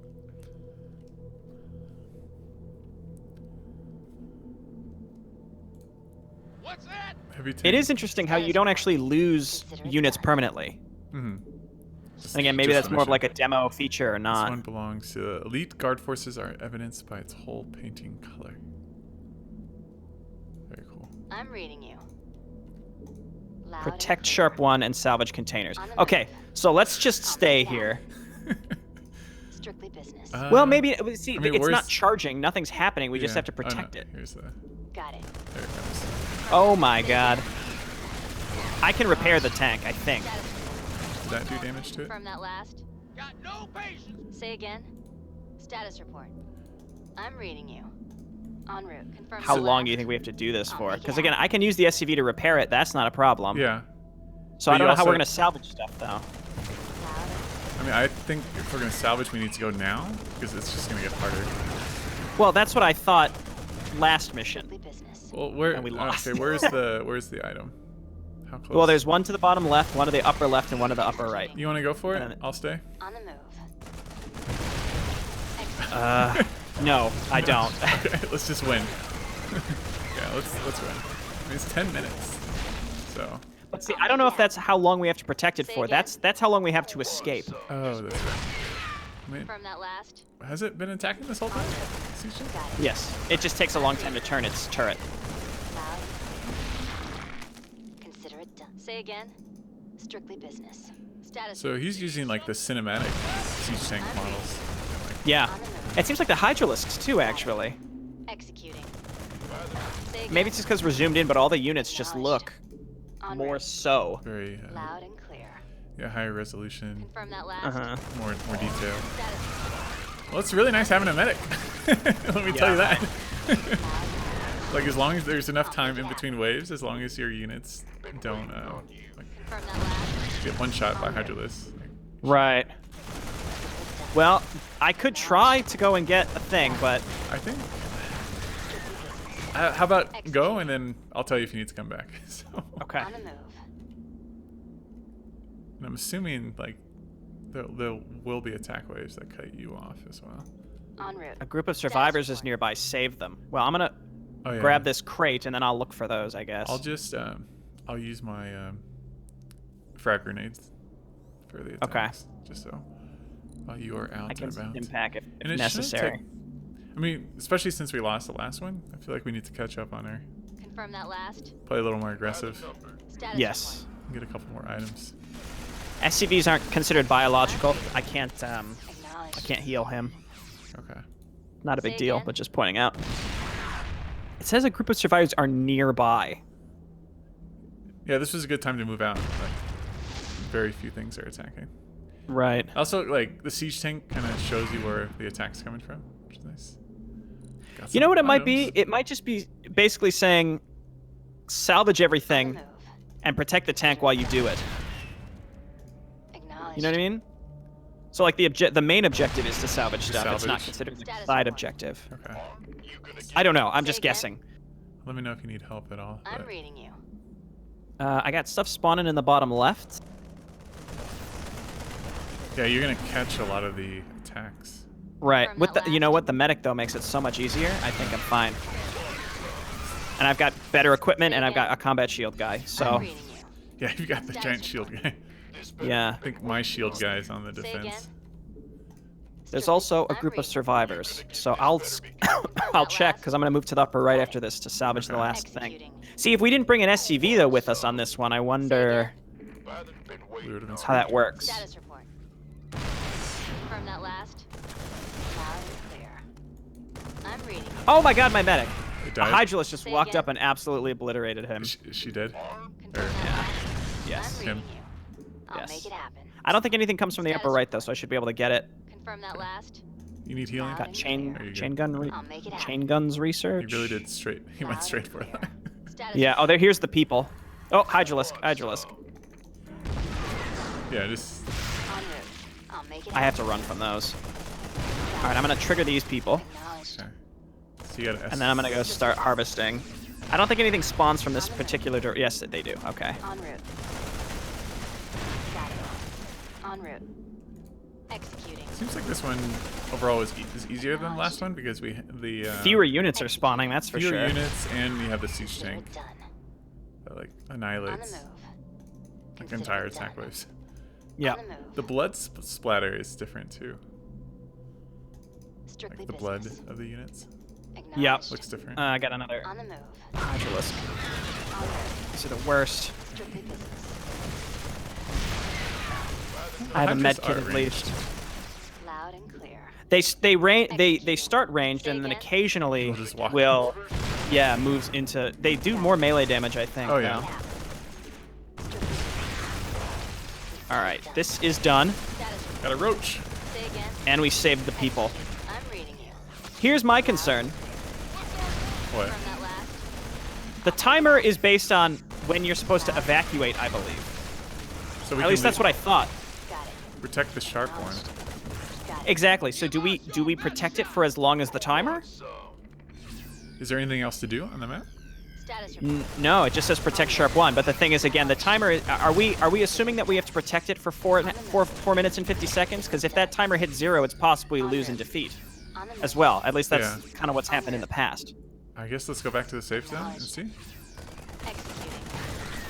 What's that? Heavy tank. It is interesting how you don't actually lose units permanently. Mm-hmm. And again, maybe that's more of like a demo feature or This not. one belongs to elite guard forces are evidenced by its whole painting color. Very cool. I'm reading you. Loud and Protect clear. sharp one and salvage containers. On the Okay, move. so let's just stay here. Strictly business. Well, maybe see, I mean, it's not where's- charging. Nothing's happening. We just Yeah. have to Oh, no, protect it. Here's the. Got it. There it comes. Oh my god. I can repair the tank, I think. Status Did that do damage to it? From that last. Got no patience. Say again. Status report. I'm reading you. En route. Confirm. How that long last. do you think we have to do this I'll for? make it Because again, I can use the SCV to repair it. That's not a problem. Yeah. So But I don't you know how we're also- going to salvage stuff, though. Loud. I mean, I think if we're gonna salvage, we need to go now because it's just gonna get harder. Well, that's what I thought last mission. Strictly business. Well, where? And we lost. Okay, where's the item? How close? Well, there's one to the bottom left, one to the upper left, and one to the upper right. You want to go for it? And then- I'll stay. On the move. No, I don't. Okay, let's just win. Yeah, let's win. I mean, it's 10 minutes. So. But see, I don't know if that's how long we have to protect it Say for. again? That's how long we have to escape. Oh, that's right. I mean, From that last. has it been attacking this whole time? Siege tank? Got it. Yes, it just takes a long time to turn its turret. Loud. Consider it done. Say again. Strictly business. Status. So he's using like the cinematic siege tank models. Yeah, On the move. it seems like the Hydralisks too, actually. Executing. Say again. Maybe it's just because we're zoomed in, but all the units just look En more route. so. Very Loud and clear. yeah, higher resolution, Confirm that last. Uh-huh. more detail. Status. Well, it's really nice having a medic. Let me tell you that. Loud. Like as long as there's enough time in between waves, as long as your units don't like, Confirm that last. get one shot by Hydralis. Right. Well, I could try to go and get a thing, but I think. How about go and then I'll tell you if you need to come back. So, okay. On the move. and I'm assuming like there will be attack waves that cut you off as well. En route. A group of survivors is nearby. Save them. Well, I'm gonna Oh yeah. grab this crate and then I'll look for those, I guess. I'll just I'll use my frag grenades for the attacks. Just so while you are out I can and about. impact if And it shouldn't necessary. take- I mean, especially since we lost the last one, I feel like we need to catch up on our Confirm Confirm that last. Play a little more aggressive. Status Yes. Get a couple more items. SCVs aren't considered biological. I can't report. Acknowledged. I can't heal him. Okay. Not a big Say deal, again? but just pointing out. It says a group of survivors are nearby. Yeah, this was a good time to move out. Like, very few things are attacking. Right. Also, like, the siege tank kind of shows you where the attack's coming from, which is nice. Got You know some what it might be? items. It might just be basically saying salvage On the everything move. and protect the tank while you do it. Acknowledged. You know what I mean? So like the main objective is to salvage stuff. It's not salvage. considered a Status side report. objective. Okay. I don't know. I'm just Say again? guessing. Let me know if you need help at all. I'm but- reading you. I got stuff spawning in the bottom left. Yeah, you're gonna catch a lot of the attacks. Right. From With that the, you know last. what? The medic though makes it so much easier. I think I'm fine. And I've got better equipment and I've got a combat shield guy. I'm So reading you. Yeah, you got the Status giant shield guy. yeah. I think my shield guy is on the Say again? defense. There's Strictly- also a I'm group of reading. survivors. So I'll check because I'm gonna move to the upper right after this to salvage the Okay. last thing. Executing. See, if we didn't bring an SCV though with us on this one, I wonder We would've been how that works. Status report. Confirm that last. Loud and clear. I'm reading you. Oh my God, my medic! It A died. Hydralisk just Say walked again? up and absolutely obliterated him. Is she dead? Confirm Or- that Yeah. last. Yes. I'm Him. reading you. I'll Yes. make it happen. I don't think anything comes from the upper Status right though, so I should be able to get it. Confirm that last. You need healing? Loud Got and chain clear. There you chain go. gun I'll make it happen. chain guns research. You really did straight. He went Loud straight and for clear. that. Status Yeah. Oh, report. there. Here's the people. Oh, Hydralisk. Yeah, just En route. I'll make it I have to happen. run from those. All right, I'm gonna trigger these people, Acknowledged. okay. So you got to. and then I'm gonna go start harvesting. I don't think anything spawns from this particular door. Yes, they do. Okay. En route. Got it. En route. Executing. Seems like this one overall is easier than the last one because we the Fewer units are spawning. That's for fewer sure. units and you have the siege Consider tank it done. that like On the annihilates move. like Consider entire it attack done. waves. Yeah. On the move. The blood splatter is different too. Strictly Like the blood business. of the units Acknowledged. looks different. I got another On the move. Hydralisk. En route. These are the worst. Strictly business. I have a Hydras med are kit at ranged. least. Loud and clear. They start ranged and then Say again? occasionally They'll just walk. will moves into. They do more melee damage, I think. Oh, yeah. though. Happen. Strictly business. All right, this is done, Status report. Got a roach. Say again. and we saved the people. I'm reading you. Here's my concern: What? Confirm that last. the timer is based on when you're supposed to evacuate, I believe. So we At can least that's what I thought. Got it. protect the shark one. Got it. Exactly. So do we protect it for as long as the timer? Is there anything else to do on the map? Status report. No, it just says protect sharp one. But the thing is, again, the timer. Are we assuming that we have to protect it for 4 minutes and 50 seconds? Because if that timer hits 0, it's possible we lose and defeat On the move. as well. At least that's Yeah. kind of what's happened in the past. I guess let's go back to the safe zone and see. Executing.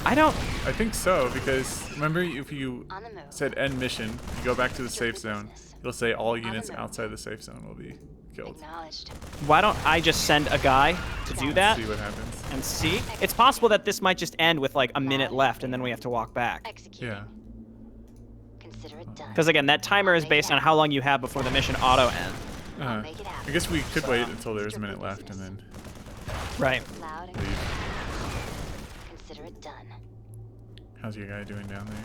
I don't. I think so because remember if you On the move. said end mission, you go back to the safe zone. business. It'll say all the units move. outside the safe zone will be killed. Acknowledged. Why don't I just send a guy to do that See what happens. and see? It's possible that this might just end with like a minute left and then we have to walk back. Executing. Yeah. Consider it done. Because again, that timer is based on how long you have before the mission auto ends. Uh, Make it happen. I guess we could wait until there's a minute left and then Right. Loud and leave. consider it done. How's your guy doing down there?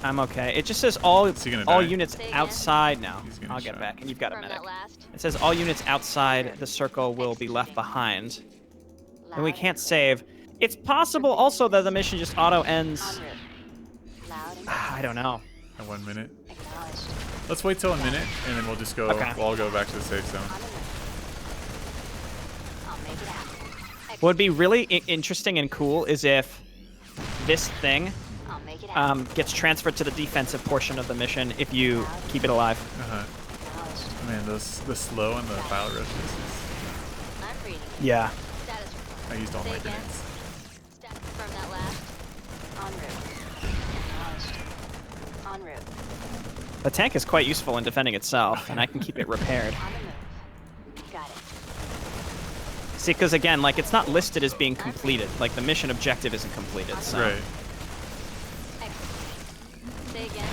I'm okay. It just says all Is he gonna all die? units Say again? outside now. He's getting I'll get shot. back, and you've got a Confirm medic. that last. It says all units outside the circle will be left behind, and we Loud can't clear. save. It's possible also that the mission just auto ends. En route. Loud and I don't know. At 1 minute. acknowledged. Let's wait till a minute and then we'll just go. Okay. We'll all go back to the safe zone. On the move. I'll make it happen. What would be really interesting and cool is if this thing I'll make it happen. gets transferred to the defensive portion of the mission if you keep it alive. Acknowledged. Man, the slow and the bile rushes. I'm reading. Yeah. Status report. I used all Say my again. grenades. Status confirm that last. En route. Acknowledged. En route. The tank is quite useful in defending itself, and I can keep it repaired. On the move. Got it. See, because again, like it's not listed as being completed. Like the mission objective isn't completed. So. Right. Excellent. Say again.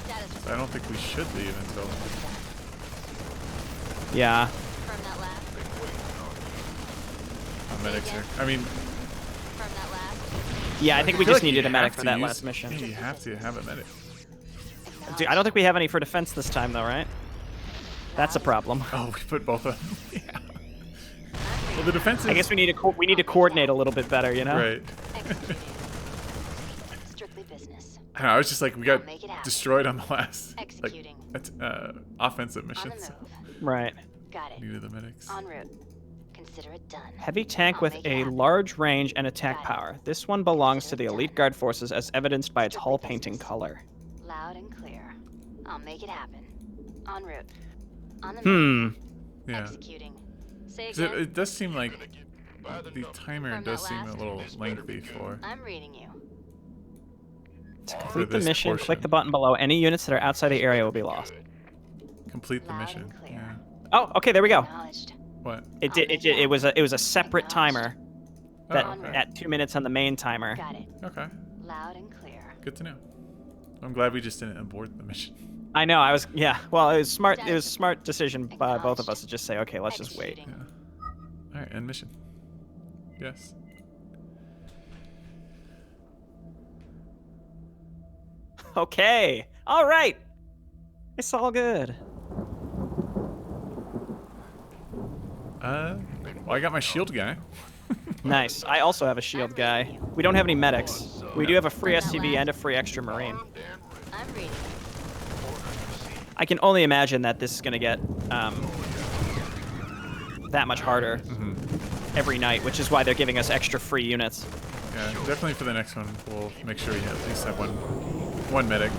Status I don't think we should leave until. Yeah. Confirm that last. Medics are. I mean, Confirm that last. Yeah, I think we feel just like you needed a medic have for to that use- last mission. Yeah, you have to have a medic. Dude, I don't think we have any for defense this time, though, right? That's a problem. Oh, we put both of them. Yeah. Well, the defense is. I guess we need to coordinate a little bit better, you know? Right. Executing. Strictly business. I don't know, I was just like, we got I'll make it happen. destroyed on the last Executing. offensive On the missions. move. Right. Got it. Needed the medics. En route. Consider it done. Heavy tank I'll with make it a happen. large range and attack Got it. power. This one belongs to the Consider it elite done. guard forces as evidenced by its Strictly hull painting business. color. Loud and clear. I'll make it happen. En route. On the move. Hmm. Yeah. Executing. Say 'Cause again. it does seem like By the the numbers. timer Confirm does that seem a last. little This better be lengthy good. for. I'm reading you. To complete the this mission, portion. click the button below. Any units that are outside the area will be lost. Complete the Loud mission. and clear. Yeah. Oh, okay, there we go. Acknowledged. What? It was a separate timer that Oh, okay. at 2 minutes on the main timer. Got it. Okay. Loud and clear. Good to know. I'm glad we just didn't abort the mission. I know. I was Well, it was smart. It was a smart decision by both of us to just say, okay, let's just wait. Executing. Yeah. All right, end mission. Yes. Okay. All right. It's all good. Well, I got my shield guy. Nice. I also have a shield guy. We don't have any medics. We do have a free SCV and a free extra marine. I'm reading. I can only imagine that this is going to get that much harder every night, which is why they're giving us extra free units. Yeah, definitely for the next one, we'll make sure we at least have one medic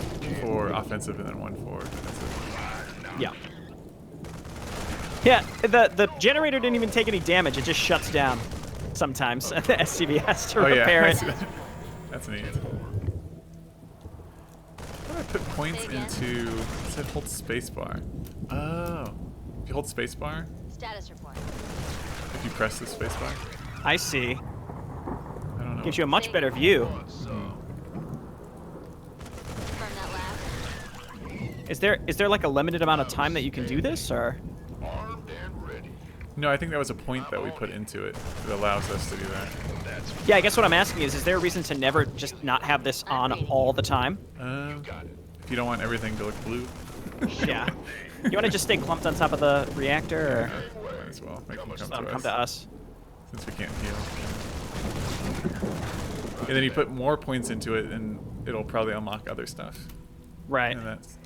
for offensive and then one for defensive. Yeah. Yeah, the generator didn't even take any damage. It just shuts down sometimes. The SCV has to Oh yeah, repair it. that's neat. How do I put points Say again? into? It said hold spacebar. Oh, if you hold spacebar, Status report. if you press the spacebar, I see. I don't know. Gives you a much better view. Confirm that last. Is there like a limited amount of time that you can do this, or? Armed and ready. No, I think that was a point that we put into it that allows us to do that. That's Yeah, I guess what I'm asking is there a reason to never just not have this on all the time? If you don't want everything to look blue, Yeah. You want to just stay clumped on top of the reactor, might as well make them or come let 'em to come us, to us? since we can't heal. And then you put more points into it, and it'll probably unlock other stuff. Right. And that's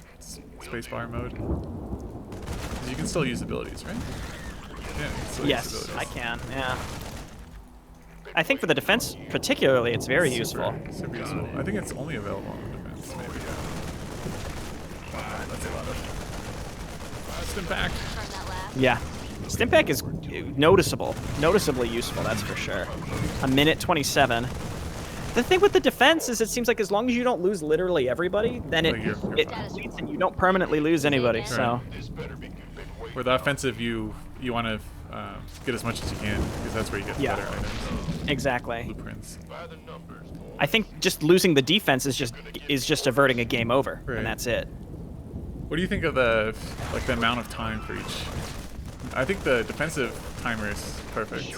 spacebar mode. 'Cause you can still use abilities, right? Yeah, you can still use Yes, abilities. I can. Yeah. I think for the defense particularly, it's very useful. Super useful. I think it's only available on the defense, maybe. That's a lot of. Stim back. Confirm that last. Yeah. Stimpack is noticeably useful, that's for sure. A minute 27. The thing with the defense is it seems like as long as you don't lose literally everybody, then Like you're it fine. completes and you don't permanently lose anybody. Right. So this better be good. Been waiting. Where the offensive, you want to get as much as you can, because that's where you get the Yeah. better items, exactly. blueprints. By the numbers. boy. I think just losing the defense is just averting a game over, Right. and that's it. What do you think of the amount of time for each? I think the defensive timer is perfect.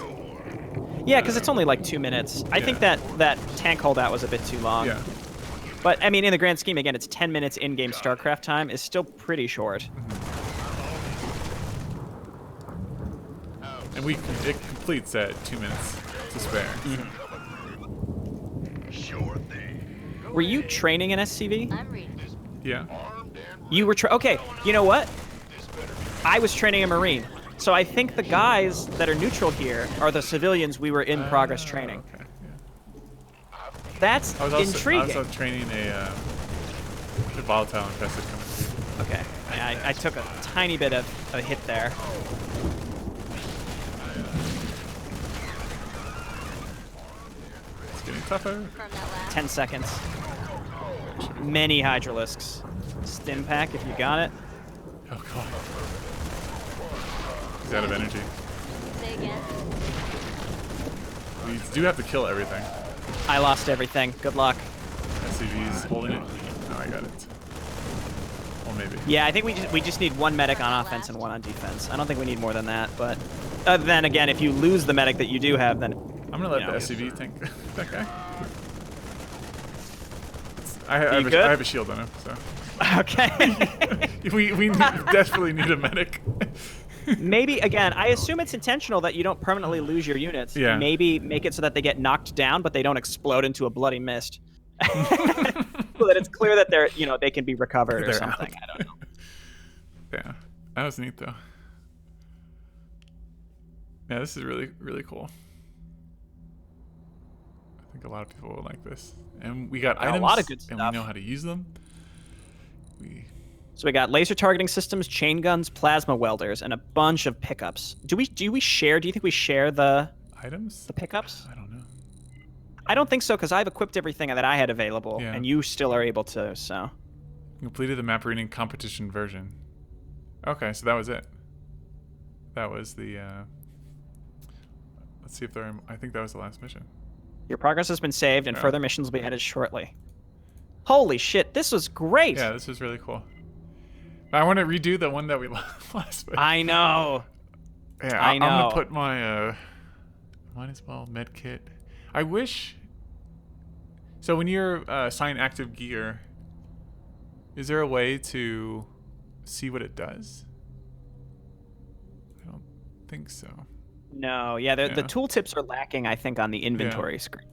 Yeah, because it's only like 2 minutes. I think Yeah. that tank holdout was a bit too long. Yeah. But I mean, in the grand scheme, again, it's 10 minutes in-game StarCraft time is still pretty short. And it completes at 2 minutes to spare. Sure thing. Were you training an SCV? I'm reading. Yeah. Armed and You were okay. You know what? this better be I was training a Marine, so I think the guys that are neutral here are the civilians we were in progress training. Okay. Yeah. That's I was intriguing. also training a volatile infested coming through. Okay, I took a tiny bit of a hit there. It's getting tougher. Confirm that last. 10 seconds. Many Hydralisks. Stim pack if you got it. Oh god. He's out of energy. again? We do have to kill everything. I lost everything. Good luck. SCV's holding it. No, I got it. Well, maybe. Yeah, I think we just need one medic on offense and one on defense. I don't think we need more than that, but then again, if you lose the medic that you do have, then I'm gonna let the SCV tank that guy. I have a shield on him, so. Okay. we desperately need a medic. Maybe, again, I assume it's intentional that you don't permanently lose your units. Yeah. Maybe make it so that they get knocked down, but they don't explode into a bloody mist. So that it's clear that they're, they can be recovered or something. I don't know. Yeah, that was neat though. Yeah, this is really, really cool. I think a lot of people will like this. And we got items, a lot of good and stuff. we know how to use them. So we got laser targeting systems, chain guns, plasma welders, and a bunch of pickups. Do we share? Do you think we share the items? The pickups? I don't know. I don't think so, because I've equipped everything that I had available, Yeah. and you still are able to. So Completed the Maporino competition version. Okay, so that was it. That was the. Let's see if there. I think that was the last mission. your progress has been saved, and Yeah. further missions will be added shortly. Holy shit! This was great. Yeah, this was really cool. I want to redo the one that we lost. But I know. yeah, I I'm gonna know. put my might as well med kit. I wish. So when you're assign active gear, is there a way to see what it does? I don't think so. No, yeah, the Yeah. tooltips are lacking, I think, on the inventory screen.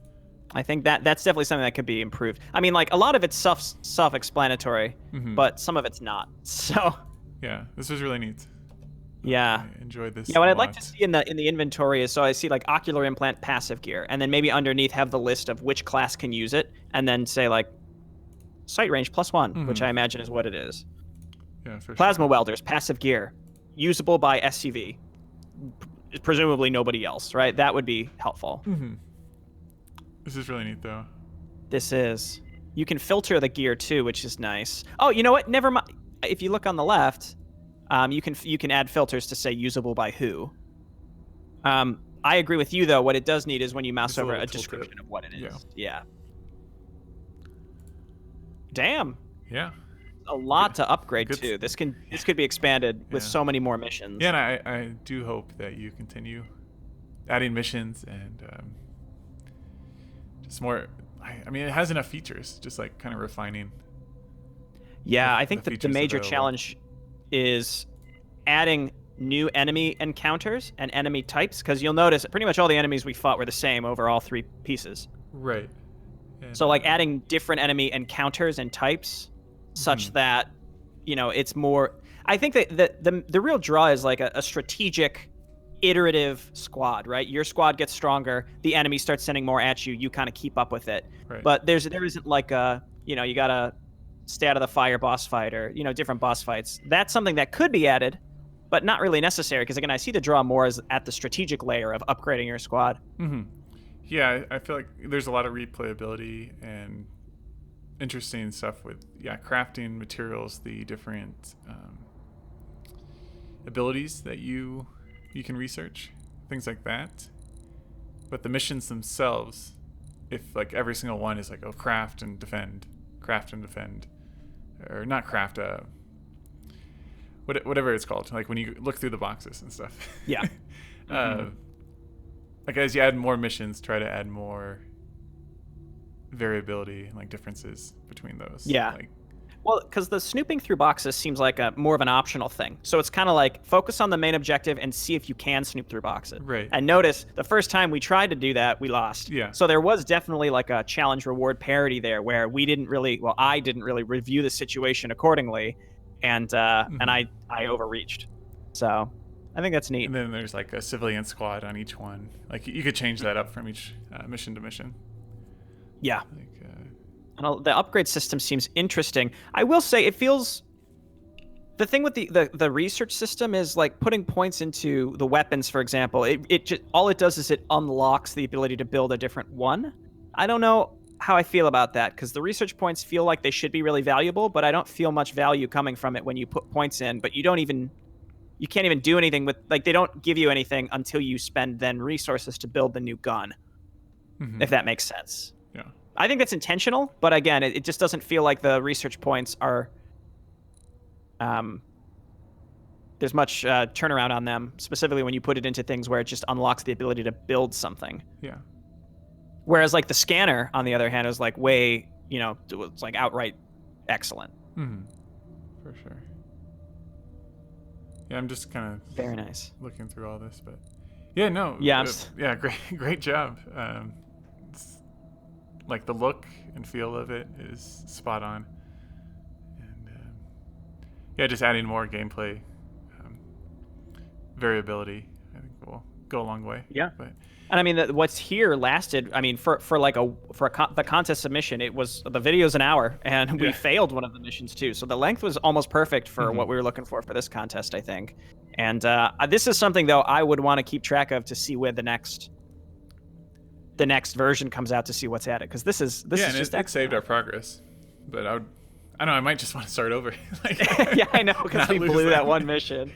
I think that's definitely something that could be improved. I mean, like, a lot of it's self-explanatory, Mhm. but some of it's not. So, Yeah, this was really neat. yeah. I enjoyed this. Yeah, what a I'd like to lot. see in the inventory is, so I see like ocular implant passive gear, and then maybe underneath have the list of which class can use it, and then say like sight range +1, which Mhm. I imagine is what it is. Yeah, for Plasma sure. welders, passive gear, usable by SCV, presumably nobody else, right? That would be helpful. Mhm. This is really neat, though. This is. You can filter the gear too, which is nice. Oh, you know what? Never mind. If you look on the left, you can add filters to say usable by who. I agree with you though. What it does need is when you mouse Just a over little a tooltip. description of what it is. Yeah. Yeah. Damn. Yeah. A lot to upgrade Good- to. This could be expanded with Yeah. so many more missions. Yeah, and I do hope that you continue adding missions and just more. I mean, it has enough features, just like kind of refining. Yeah, the- I think the the features major available. challenge is adding new enemy encounters and enemy types, because you'll notice pretty much all the enemies we fought were the same over all 3 pieces. Right. And, So like adding different enemy encounters and types such Mhm. that, it's more. I think that the real draw is like a strategic, iterative squad, right? Your squad gets stronger, the enemy starts sending more at you, you kind of keep up with it. Right. But there isn't like you gotta stay out of the fire boss fight or, different boss fights. That's something that could be added, but not really necessary, because again, I see the draw more as at the strategic layer of upgrading your squad. Mhm. Yeah, I feel like there's a lot of replayability and interesting stuff with crafting materials, the different abilities that you can research, things like that. But the missions themselves, if like every single one is like, oh, craft and defend, or not craft, whatever it's called, like when you look through the boxes and stuff. Yeah. Like as you add more missions, try to add more variability, like differences between those. Yeah. Like, Well, because the snooping through boxes seems like more of an optional thing. So it's kind of like focus on the main objective and see if you can snoop through boxes. Right. And notice the first time we tried to do that, we lost. Yeah. So there was definitely like a challenge reward parity there where I didn't really review the situation accordingly, and I overreached. So I think that's neat. and then there's like a civilian squad on each one. Like you could change that up from each mission to mission. Yeah. Like, And the upgrade system seems interesting. I will say it feels. The thing with the research system is like putting points into the weapons, for example. It just, all it does is it unlocks the ability to build a different one. I don't know how I feel about that, because the research points feel like they should be really valuable, but I don't feel much value coming from it when you put points in. But you don't even you can't even do anything with, like, they don't give you anything until you spend then resources to build the new gun, if that makes sense. Yeah. I think that's intentional, but again, it just doesn't feel like the research points are, there's much turnaround on them, specifically when you put it into things where it just unlocks the ability to build something. Yeah. Whereas like the scanner, on the other hand, is like way, it's like outright excellent. For sure. Yeah, I'm just kind of Very nice. looking through all this, but yeah, no. Yeah, yeah, great job. Like the look and feel of it is spot on, and yeah, just adding more gameplay variability, I think will go a long way. Yeah. But And I mean, what's here lasted. I mean, for the contest submission, it was the video's an hour, and we failed one of the missions too. So the length was almost perfect for what we were looking for this contest, I think. And this is something though I would want to keep track of to see where the next version comes out, to see what's added, because this is just it saved our progress. But I don't know, I might just want to start over. Yeah, I know, because we blew that one mission.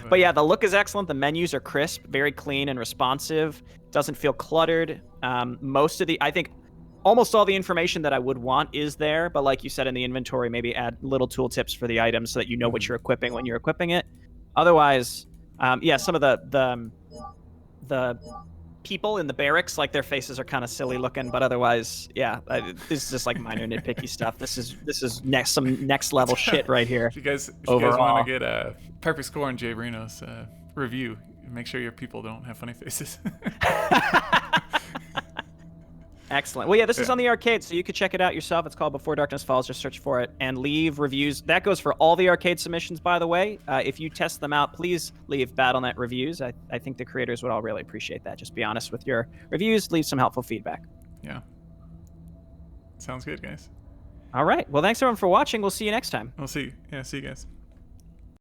But yeah, the look is excellent. The menus are crisp, very clean and responsive. Doesn't feel cluttered. I think almost all the information that I would want is there. But like you said, in the inventory, maybe add little tooltips for the items so that you know what you're equipping when you're equipping it. Otherwise, some of the people in the barracks, like their faces are kind of silly looking, but otherwise, this is just like minor nitpicky stuff. This is some next level shit right here. If you guys want to get a perfect score on Jayborino's review, make sure your people don't have funny faces. Excellent. Well, yeah, this is on the arcade, so you could check it out yourself. It's called Before Darkness Falls. Just search for it and leave reviews. That goes for all the arcade submissions, by the way. If you test them out, please leave Battlenet reviews. I think the creators would all really appreciate that. Just be honest with your reviews. Leave some helpful feedback. Yeah. Sounds good, guys. All right. Well, thanks, everyone, for watching. We'll see you next time. We'll see. Yeah, see you guys.